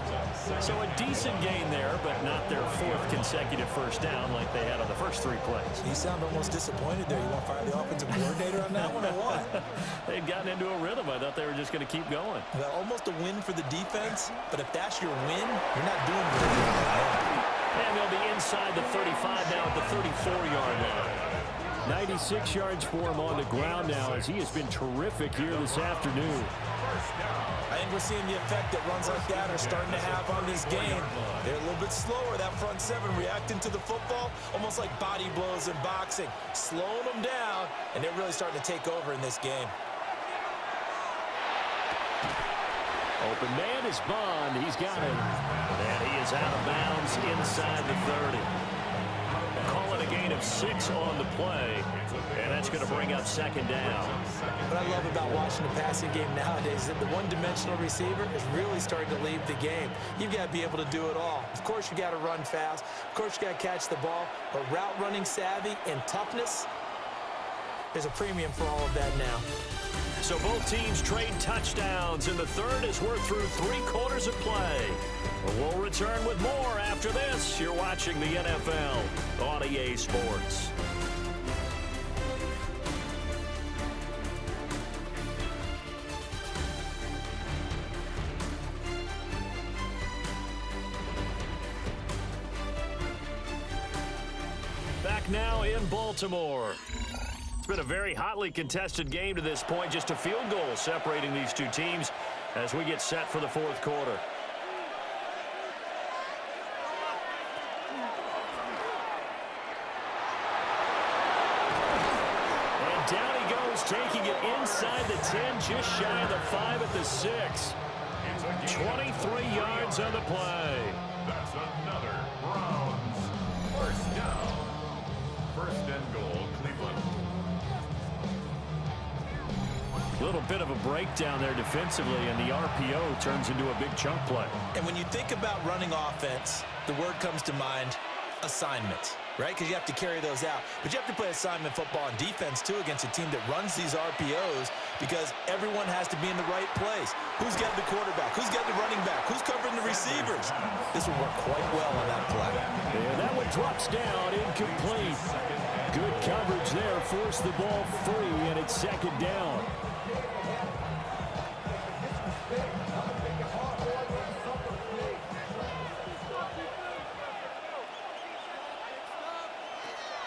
So a decent gain there, but not their 4th consecutive first down like they had on the first 3 plays. You sound almost disappointed there. You want to fire the offensive coordinator on that one or what? They'd gotten into a rhythm. I thought they were just going to keep going. Well, almost a win for the defense, but if that's your win, you're not doing very well. And they'll be inside the 35 now at the 34-yard line. 96 yards for him on the ground now as he has been terrific here this afternoon. I think we're seeing the effect that runs like that are starting to have on this game. They're a little bit slower, that front 7 reacting to the football, almost like body blows in boxing, slowing them down, and they're really starting to take over in this game. Open man is Bond. He's got it. And he is out of bounds inside the 30. Call it a gain of 6 on the play. And that's going to bring up 2nd down. What I love about watching the passing game nowadays is that the one-dimensional receiver is really starting to leave the game. You've got to be able to do it all. Of course, you got to run fast. Of course, you got to catch the ball. But route running savvy and toughness, there's a premium for all of that now. So both teams trade touchdowns in the 3rd as we're through 3 quarters of play. We'll return with more after this. You're watching the NFL on EA Sports. Back now in Baltimore. It's been a very hotly contested game to this point. Just a field goal separating these 2 teams as we get set for the 4th quarter. And down he goes, taking it inside the 10, just shy of the 5 at the 6. 23 yards on the play. That's another Browns first down. 1st and goal, Cleveland. Little bit of a breakdown there defensively, and the RPO turns into a big chunk play. And when you think about running offense, the word comes to mind, assignment, right? Because you have to carry those out. But you have to play assignment football on defense, too, against a team that runs these RPOs because everyone has to be in the right place. Who's getting the quarterback? Who's getting the running back? Who's covering the receivers? This will work quite well on that play. And that one drops down, incomplete. Good coverage there, forced the ball free, and it's 2nd down.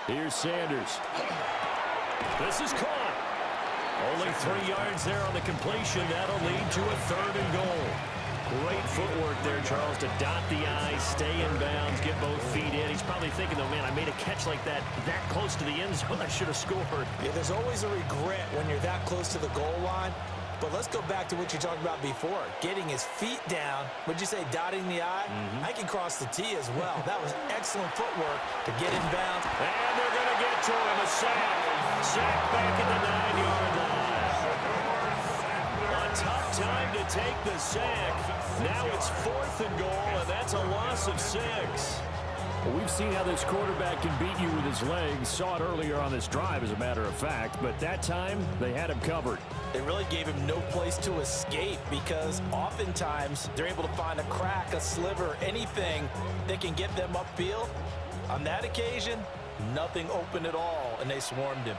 Here's Sanders. This is caught. Only 3 yards there on the completion. That'll lead to a 3rd and goal. Great footwork there, Charles, to dot the I, stay in bounds, get both feet in. He's probably thinking, though, man, I made a catch like that close to the end zone. I should have scored. Yeah, there's always a regret when you're that close to the goal line. But let's go back to what you talked about before. Getting his feet down. Would you say dotting the I? I can cross the T as well. That was excellent footwork to get in bounds. And they're going to get to him. A sack. Sack back at the 9-yard line. A tough time to take the sack. Now it's 4th and goal, and that's a loss of 6. Well, we've seen how this quarterback can beat you with his legs. Saw it earlier on this drive, as a matter of fact. But that time, they had him covered. They really gave him no place to escape because oftentimes they're able to find a crack, a sliver, anything that can get them upfield. On that occasion, nothing open at all, and they swarmed him.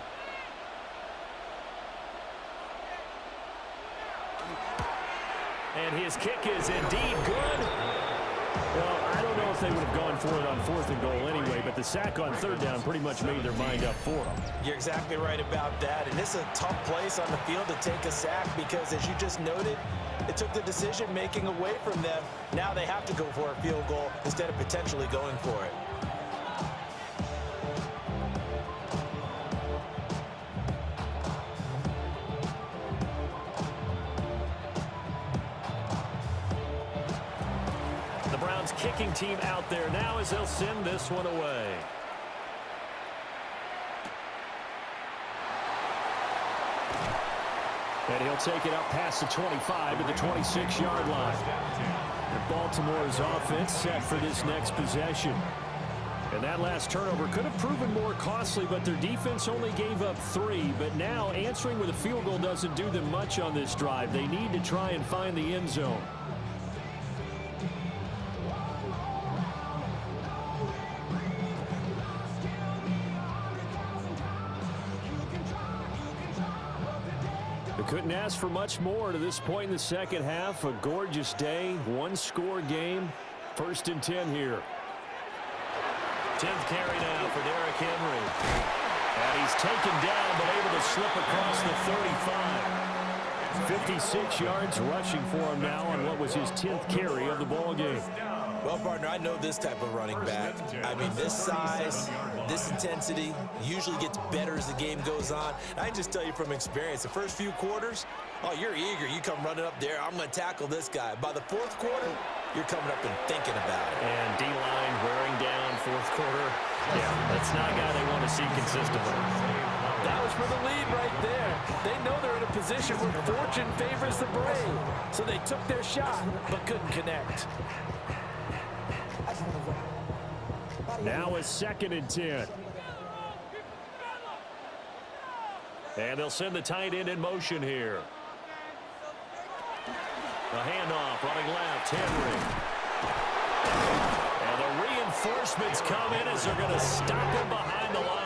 And his kick is indeed good. Well, I don't know if they would have gone for it on 4th and goal anyway, but the sack on 3rd down pretty much made their mind up for them. You're exactly right about that, and this is a tough place on the field to take a sack because, as you just noted, it took the decision-making away from them. Now they have to go for a field goal instead of potentially going for it. best kicking team out there now as they'll send this one away. And he'll take it up past the 25 to the 26-yard line. And Baltimore's offense set for this next possession. And that last turnover could have proven more costly, but their defense only gave up 3. But now answering with a field goal doesn't do them much on this drive. They need to try and find the end zone. Couldn't ask for much more to this point in the second half. A gorgeous day, one-score game. 1st and 10 here. 10th carry now for Derrick Henry. And he's taken down but able to slip across the 35. 56 yards rushing for him now on what was his 10th carry of the ball game. Well, partner, I know this type of running back. I mean, this size, this intensity usually gets better as the game goes on. I can just tell you from experience, the first few quarters, oh, you're eager. You come running up there, I'm going to tackle this guy. By the 4th quarter, you're coming up and thinking about it. And D-line wearing down 4th quarter. Yeah, that's not a guy they want to see consistently. That was for the lead right there. They know they're in a position where fortune favors the brave. So they took their shot, but couldn't connect. Now it's 2nd and 10. And they'll send the tight end in motion here. The handoff running left, Henry. And the reinforcements come in as they're going to stop him behind the line.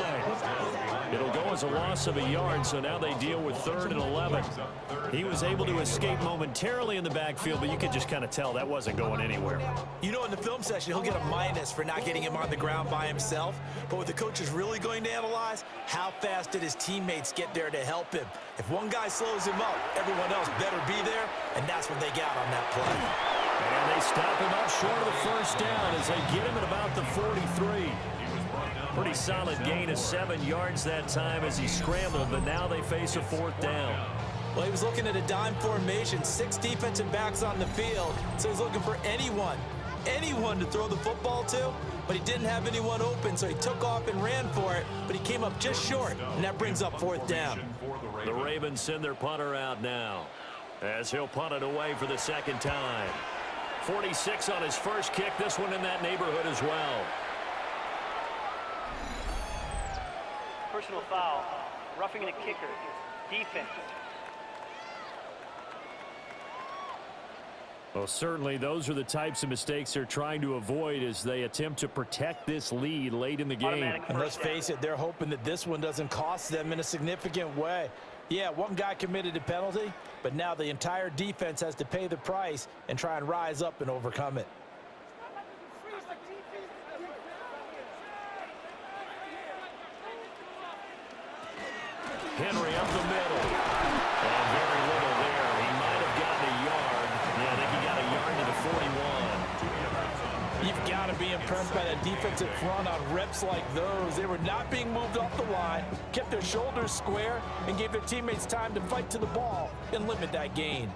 It'll go as a loss of a yard, so now they deal with 3rd and 11. He was able to escape momentarily in the backfield, but you could just kind of tell that wasn't going anywhere. You know, in the film session, he'll get a minus for not getting him on the ground by himself. But what the coach is really going to analyze, how fast did his teammates get there to help him? If one guy slows him up, everyone else better be there, and that's what they got on that play. And they stop him up short of the 1st down as they get him at about the 43. Pretty solid gain of 7 yards that time as he scrambled, but now they face a 4th down. Well, he was looking at a dime formation, 6 defensive backs on the field, so he's looking for anyone to throw the football to, but he didn't have anyone open, so he took off and ran for it, but he came up just short, and that brings up 4th down. The Ravens send their punter out now as he'll punt it away for the 2nd time. 46 on his first kick, this one in that neighborhood as well. Personal foul, roughing the kicker, defense. Well, certainly those are the types of mistakes they're trying to avoid as they attempt to protect this lead late in the game. And let's face it, they're hoping that this one doesn't cost them in a significant way. Yeah, one guy committed a penalty, but now the entire defense has to pay the price and try and rise up and overcome it. Henry up the middle. And very little there. He might have gotten a yard. Yeah, I think he got a yard to the 41. You've got to be impressed by that defensive front on reps like those. They were not being moved off the line, kept their shoulders square, and gave their teammates time to fight to the ball and limit that gain.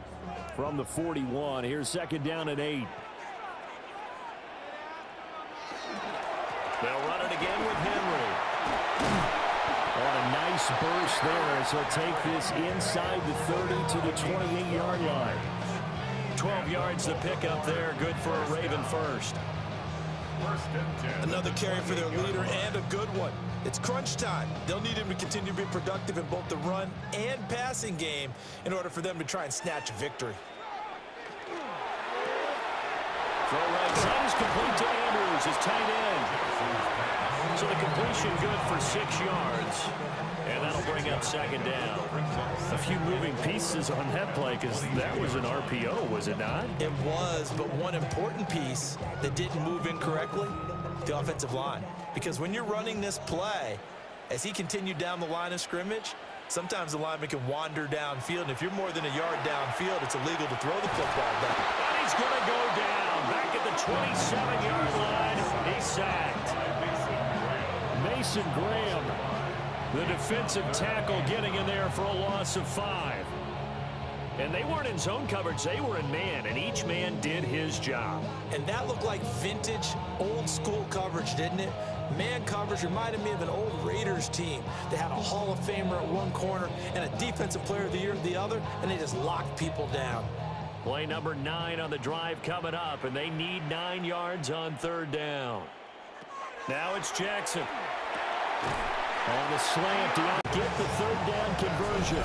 From the 41, here's 2nd down and 8. They'll run it again with Henry. On a nice burst there as he'll take this inside the 30 to the 28-yard line. 12 yards to pick up there, good for a Raven first. Another carry for their leader and a good one. It's crunch time. They'll need him to continue to be productive in both the run and passing game in order for them to try and snatch a victory. Throw right side is complete to Andrews, his tight end. So the completion good for 6 yards. And that'll bring up 2nd down. A few moving pieces on that play because that was an RPO, was it not? It was, but one important piece that didn't move incorrectly, the offensive line. Because when you're running this play, as he continued down the line of scrimmage, sometimes the lineman can wander downfield. And if you're more than a yard downfield, it's illegal to throw the football down. And he's going to go down back at the 27-yard line. He's sacked. Mason Graham, the defensive tackle, getting in there for a loss of 5. And they weren't in zone coverage. They were in man, and each man did his job. And that looked like vintage, old-school coverage, didn't it? Man coverage reminded me of an old Raiders team. They had a Hall of Famer at one corner and a Defensive Player of the Year at the other, and they just locked people down. Play number 9 on the drive coming up, and they need 9 yards on 3rd down. Now it's Jackson. On the slant, do not get the 3rd down conversion.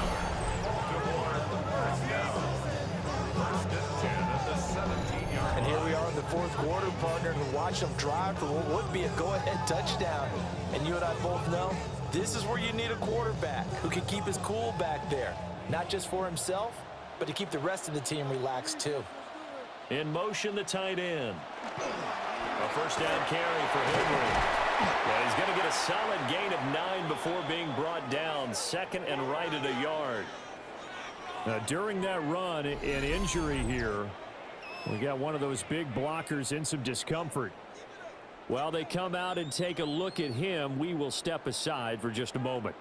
And here we are in the 4th quarter, partner, and watch them drive for what would be a go-ahead touchdown. And you and I both know this is where you need a quarterback who can keep his cool back there, not just for himself, but to keep the rest of the team relaxed too. In motion, the tight end. A 1st down carry for Henry. Yeah, he's going to get a solid gain of 9 before being brought down. 2nd and right at a yard. Now, during that run, an injury here. We got one of those big blockers in some discomfort. While they come out and take a look at him, we will step aside for just a moment.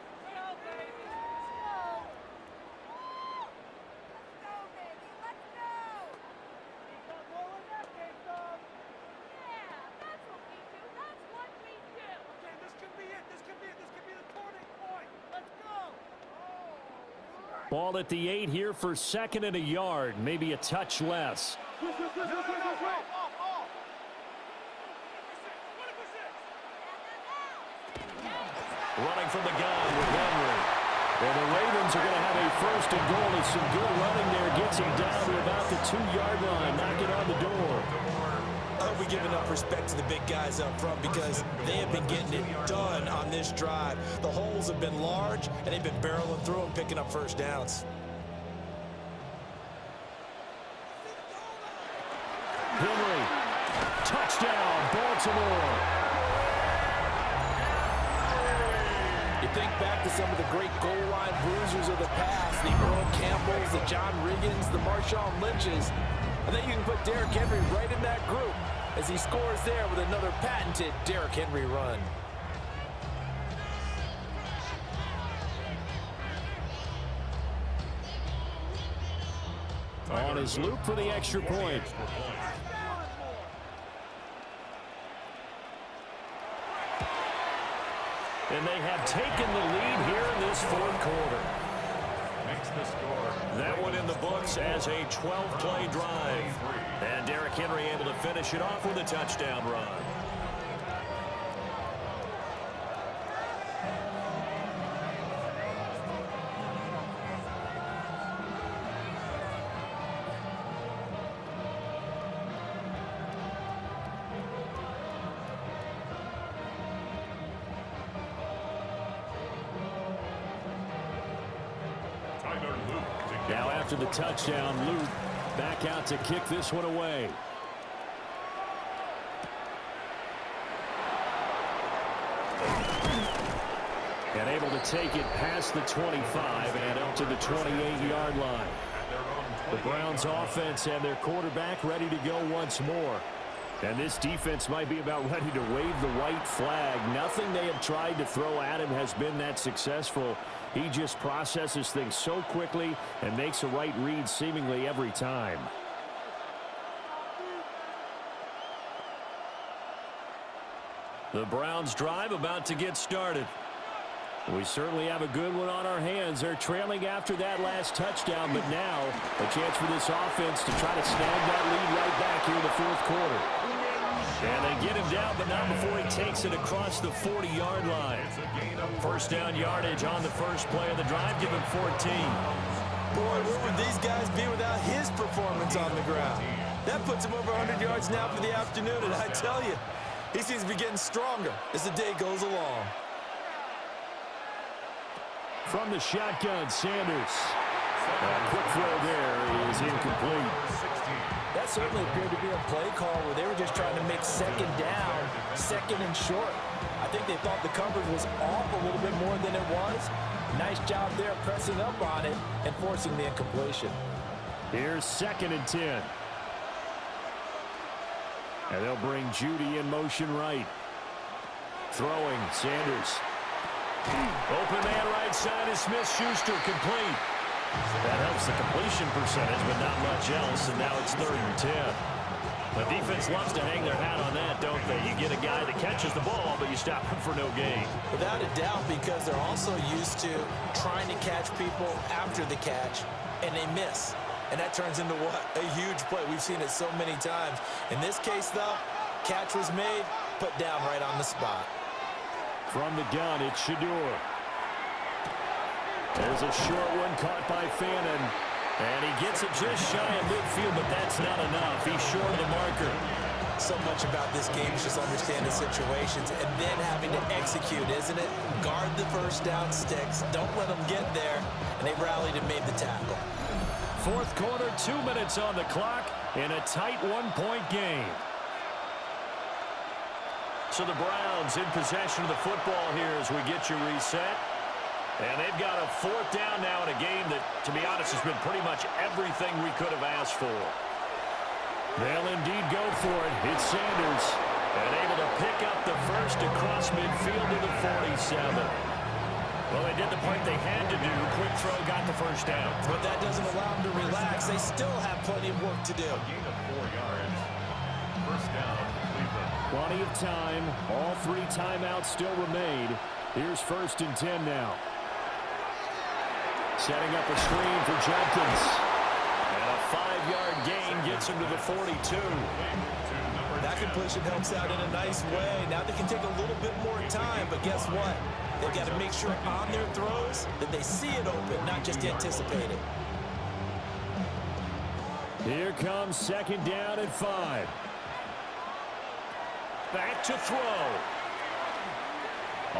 Ball at the 8 here for 2nd and a yard, maybe a touch less. Running from the gun with Henry. And the Ravens are going to have a 1st and goal. It's some good running there. Gets him down to about the 2-yard line. Knock it on the door. I hope we give enough respect to the big guys up front because they have been getting it done on this drive. The holes have been large, and they've been barreling through and picking up 1st downs. Henry. Touchdown, Baltimore. You think back to some of the great goal line bruisers of the past, the Earl Campbells, the John Riggins, the Marshawn Lynches. I think you can put Derrick Henry right in that group as he scores there with another patented Derrick Henry run. On his loop for the extra point. And they have taken the lead here in this 4th quarter. Makes the score. That one in the books as a 12-play drive. And Derrick Henry able to finish it off with a touchdown run. Now after the touchdown, Luke back out to kick this one away. And able to take it past the 25 and up to the 28-yard line. The Browns offense and their quarterback ready to go once more. And this defense might be about ready to wave the white flag. Nothing they have tried to throw at him has been that successful. He just processes things so quickly and makes a right read seemingly every time. The Browns drive about to get started. We certainly have a good one on our hands. They're trailing after that last touchdown, but now a chance for this offense to try to snag that lead right back here in the 4th quarter. And they get him down, but not before he takes it across the 40-yard line. 1st down yardage on the first play of the drive. Give him 14. Boy, where would these guys be without his performance on the ground? That puts him over 100 yards now for the afternoon, and I tell you, he seems to be getting stronger as the day goes along. From the shotgun, Sanders. A quick throw there is incomplete. That certainly appeared to be a play call where they were just trying to make 2nd down, 2nd and short. I think they thought the coverage was off a little bit more than it was. Nice job there pressing up on it and forcing the incompletion. Here's 2nd and 10. And they'll bring Judy in motion right. Throwing, Sanders. Open man right side is Smith-Schuster, complete. That helps the completion percentage, but not much else, and now it's 3rd and 10. The defense loves to hang their hat on that, don't they? You get a guy that catches the ball, but you stop him for no gain. Without a doubt, because they're also used to trying to catch people after the catch, and they miss. And that turns into what? A huge play. We've seen it so many times. In this case, though, catch was made, put down right on the spot. From the gun, it's Shedeur. There's a short one caught by Fannin. And he gets it just shy of midfield, but that's not enough. He's short of the marker. So much about this game is just understanding situations and then having to execute, isn't it? Guard the first down sticks. Don't let them get there. And they rallied and made the tackle. 4th quarter, 2 minutes on the clock in a tight 1-point game. So the Browns in possession of the football here as we get you reset. And they've got a 4th down now in a game that, to be honest, has been pretty much everything we could have asked for. They'll indeed go for it. It's Sanders. And able to pick up the first across midfield to the 47. Well, they did the part they had to do. Quick throw, got the first down. But that doesn't allow them to relax. They still have plenty of work to do. A gain of 4 yards. First down, Cleveland. Plenty of time. All 3 timeouts still remain. Here's 1st and 10 now. Setting up a screen for Jenkins. And a 5-yard gain gets him to the 42. That completion helps out in a nice way. Now they can take a little bit more time, but guess what? They've got to make sure on their throws that they see it open, not just anticipate it. Here comes 2nd down and 5. Back to throw.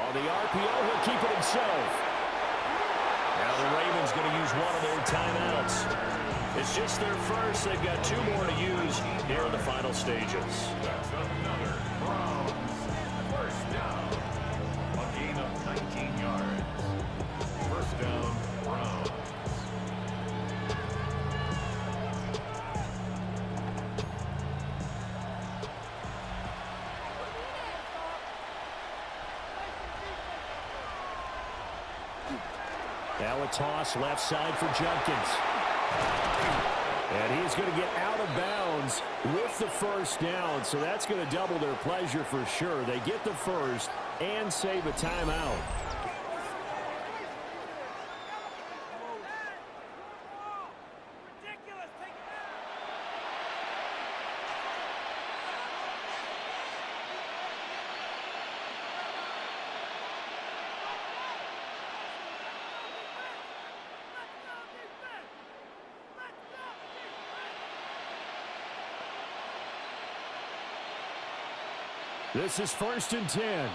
On the RPO, he'll keep it himself. Now the Ravens going to use one of their timeouts. It's just their first. They've got 2 more to use here in the final stages. That's another Browns first down. A gain of 19 yards. First down, Browns. Now a toss left side for Jenkins. And he's going to get out of bounds with the first down, so that's going to double their pleasure for sure. They get the first and save a timeout. This is 1st and 10.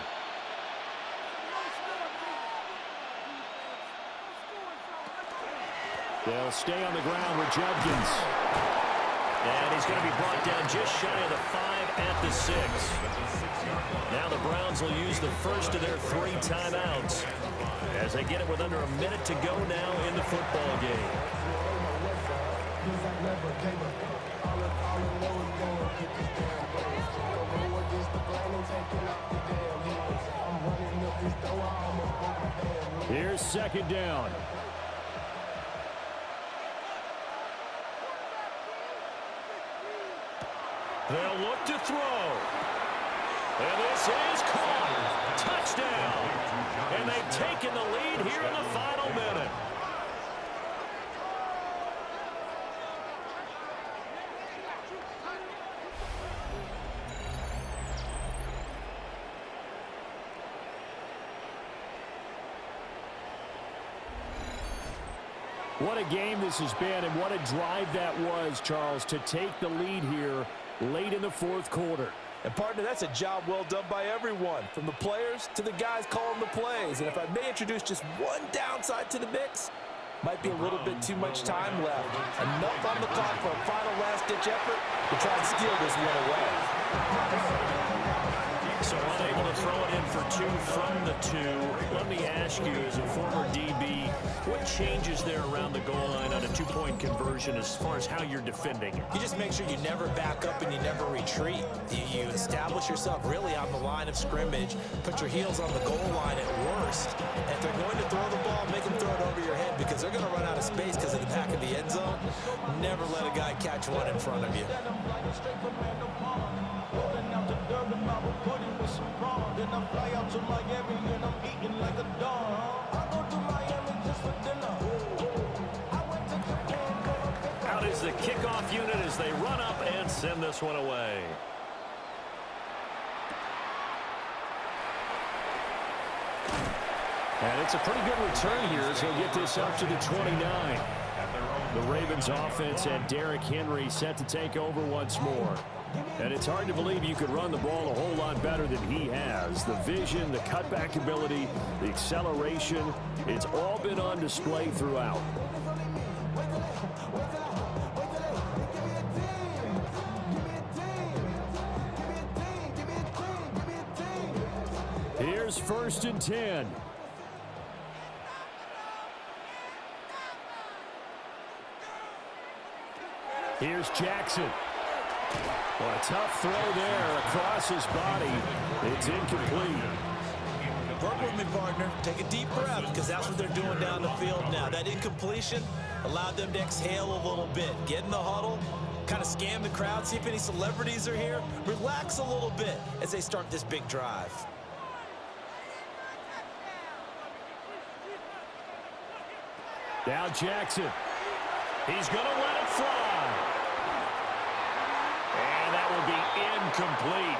They'll stay on the ground with Jenkins. And he's going to be brought down just shy of the 5 at the 6. Now the Browns will use the first of their 3 timeouts as they get it with under a minute to go now in the football game. Here's 2nd down. They'll look to throw. And this is caught. Touchdown. And they've taken the lead here in the final minute. What a game this has been, and what a drive that was, Charles, to take the lead here late in the 4th quarter. And partner, that's a job well done by everyone, from the players to the guys calling the plays. And if I may introduce just one downside to the mix, might be a little bit too much time left. Enough on the clock for a final last-ditch effort to try and steal this one away. So unable to throw it in for 2 from the 2. Let me ask you, as a former DB, what changes there around the goal line on a 2-point conversion as far as how you're defending it? You just make sure you never back up and you never retreat. You establish yourself really on the line of scrimmage, put your heels on the goal line at worst. And if they're going to throw the ball, make them throw it over your head because they're going to run out of of space because of the back of the end zone. Never let a guy catch one in front of you. Out is the kickoff unit as they run up and send this one away. And it's a pretty good return here as he'll get this up to the 29. The Ravens offense and Derrick Henry set to take over once more. And it's hard to believe you could run the ball a whole lot better than he has. The vision, the cutback ability, the acceleration, it's all been on display throughout. Here's 1st and 10. Here's Jackson. Well, a tough throw there across his body. It's incomplete. Work with me, partner. Take a deep breath because that's what they're doing down the field now. That incompletion allowed them to exhale a little bit. Get in the huddle, kind of scan the crowd, see if any celebrities are here. Relax a little bit as they start this big drive. Now Jackson. He's going to let it fly. And that will be incomplete.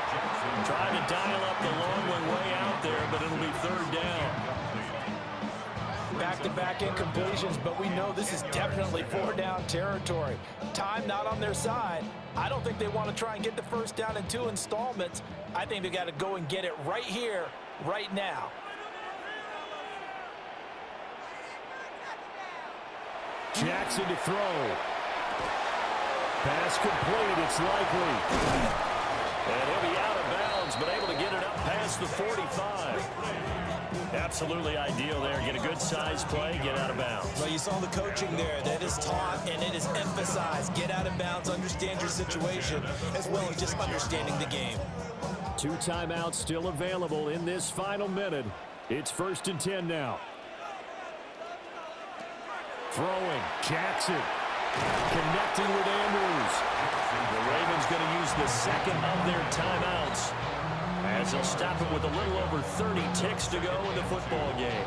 Trying to dial up the long way out there, but it'll be 3rd down. Back-to-back incompletions, but we know this is definitely 4-down territory. Time not on their side. I don't think they want to try and get the 1st down in 2 installments. I think they got to go and get it right here, right now. Jackson to throw. Pass complete, it's likely. And he'll be out of bounds, but able to get it up past the 45. Absolutely ideal there. Get a good size play, get out of bounds. Well, you saw the coaching there. That is taught and it is emphasized. Get out of bounds, understand your situation, as well as just understanding the game. 2 timeouts still available in this final minute. It's 1st and 10 now. Throwing, Jackson. Connecting with Andrews. The Ravens going to use the 2nd of their timeouts as they'll stop it with a little over 30 ticks to go in the football game.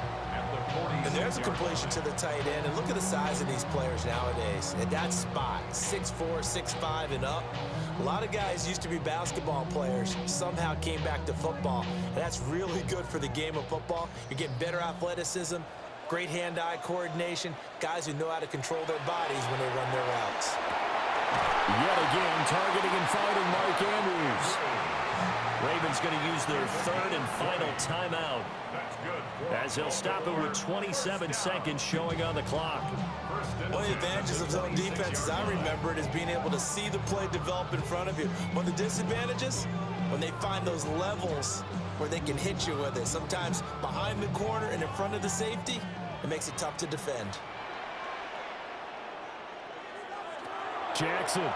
And there's a completion to the tight end. And look at the size of these players nowadays. At that spot, 6'4", 6'5", and up. A lot of guys used to be basketball players, somehow came back to football. And that's really good for the game of football. You're getting better athleticism, great hand-eye coordination, guys who know how to control their bodies when they run their routes. Yet again, targeting and finding Mark Andrews. Ravens going to use their 3rd and final timeout as they'll stop it with 27 seconds showing on the clock. One of the advantages of zone defense, as I remember it, is being able to see the play develop in front of you. One of the disadvantages, when they find those levels where they can hit you with it. Sometimes behind the corner and in front of the safety, it makes it tough to defend. Jackson.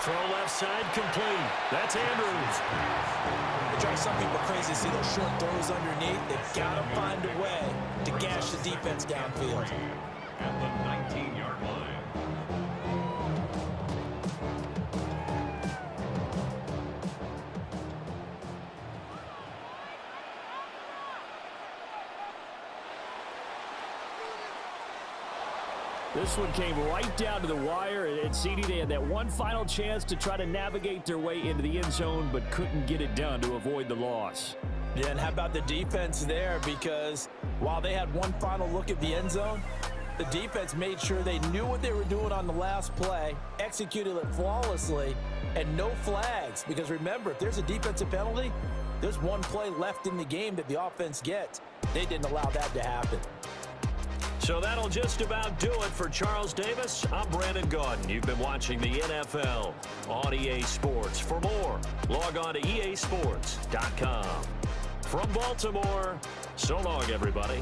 Throw left side complete. That's Andrews. It drives some people crazy to see those short throws underneath. They've got to find a way to gash the defense downfield. At the 19-yard line. This one came right down to the wire, and CD, they had that one final chance to try to navigate their way into the end zone, but couldn't get it done to avoid the loss. Yeah, and how about the defense there? Because while they had one final look at the end zone, the defense made sure they knew what they were doing on the last play, executed it flawlessly, and no flags. Because remember, if there's a defensive penalty, there's one play left in the game that the offense gets. They didn't allow that to happen. So that'll just about do it for Charles Davis. I'm Brandon Gaudin. You've been watching the NFL on EA Sports. For more, log on to easports.com. From Baltimore, so long, everybody.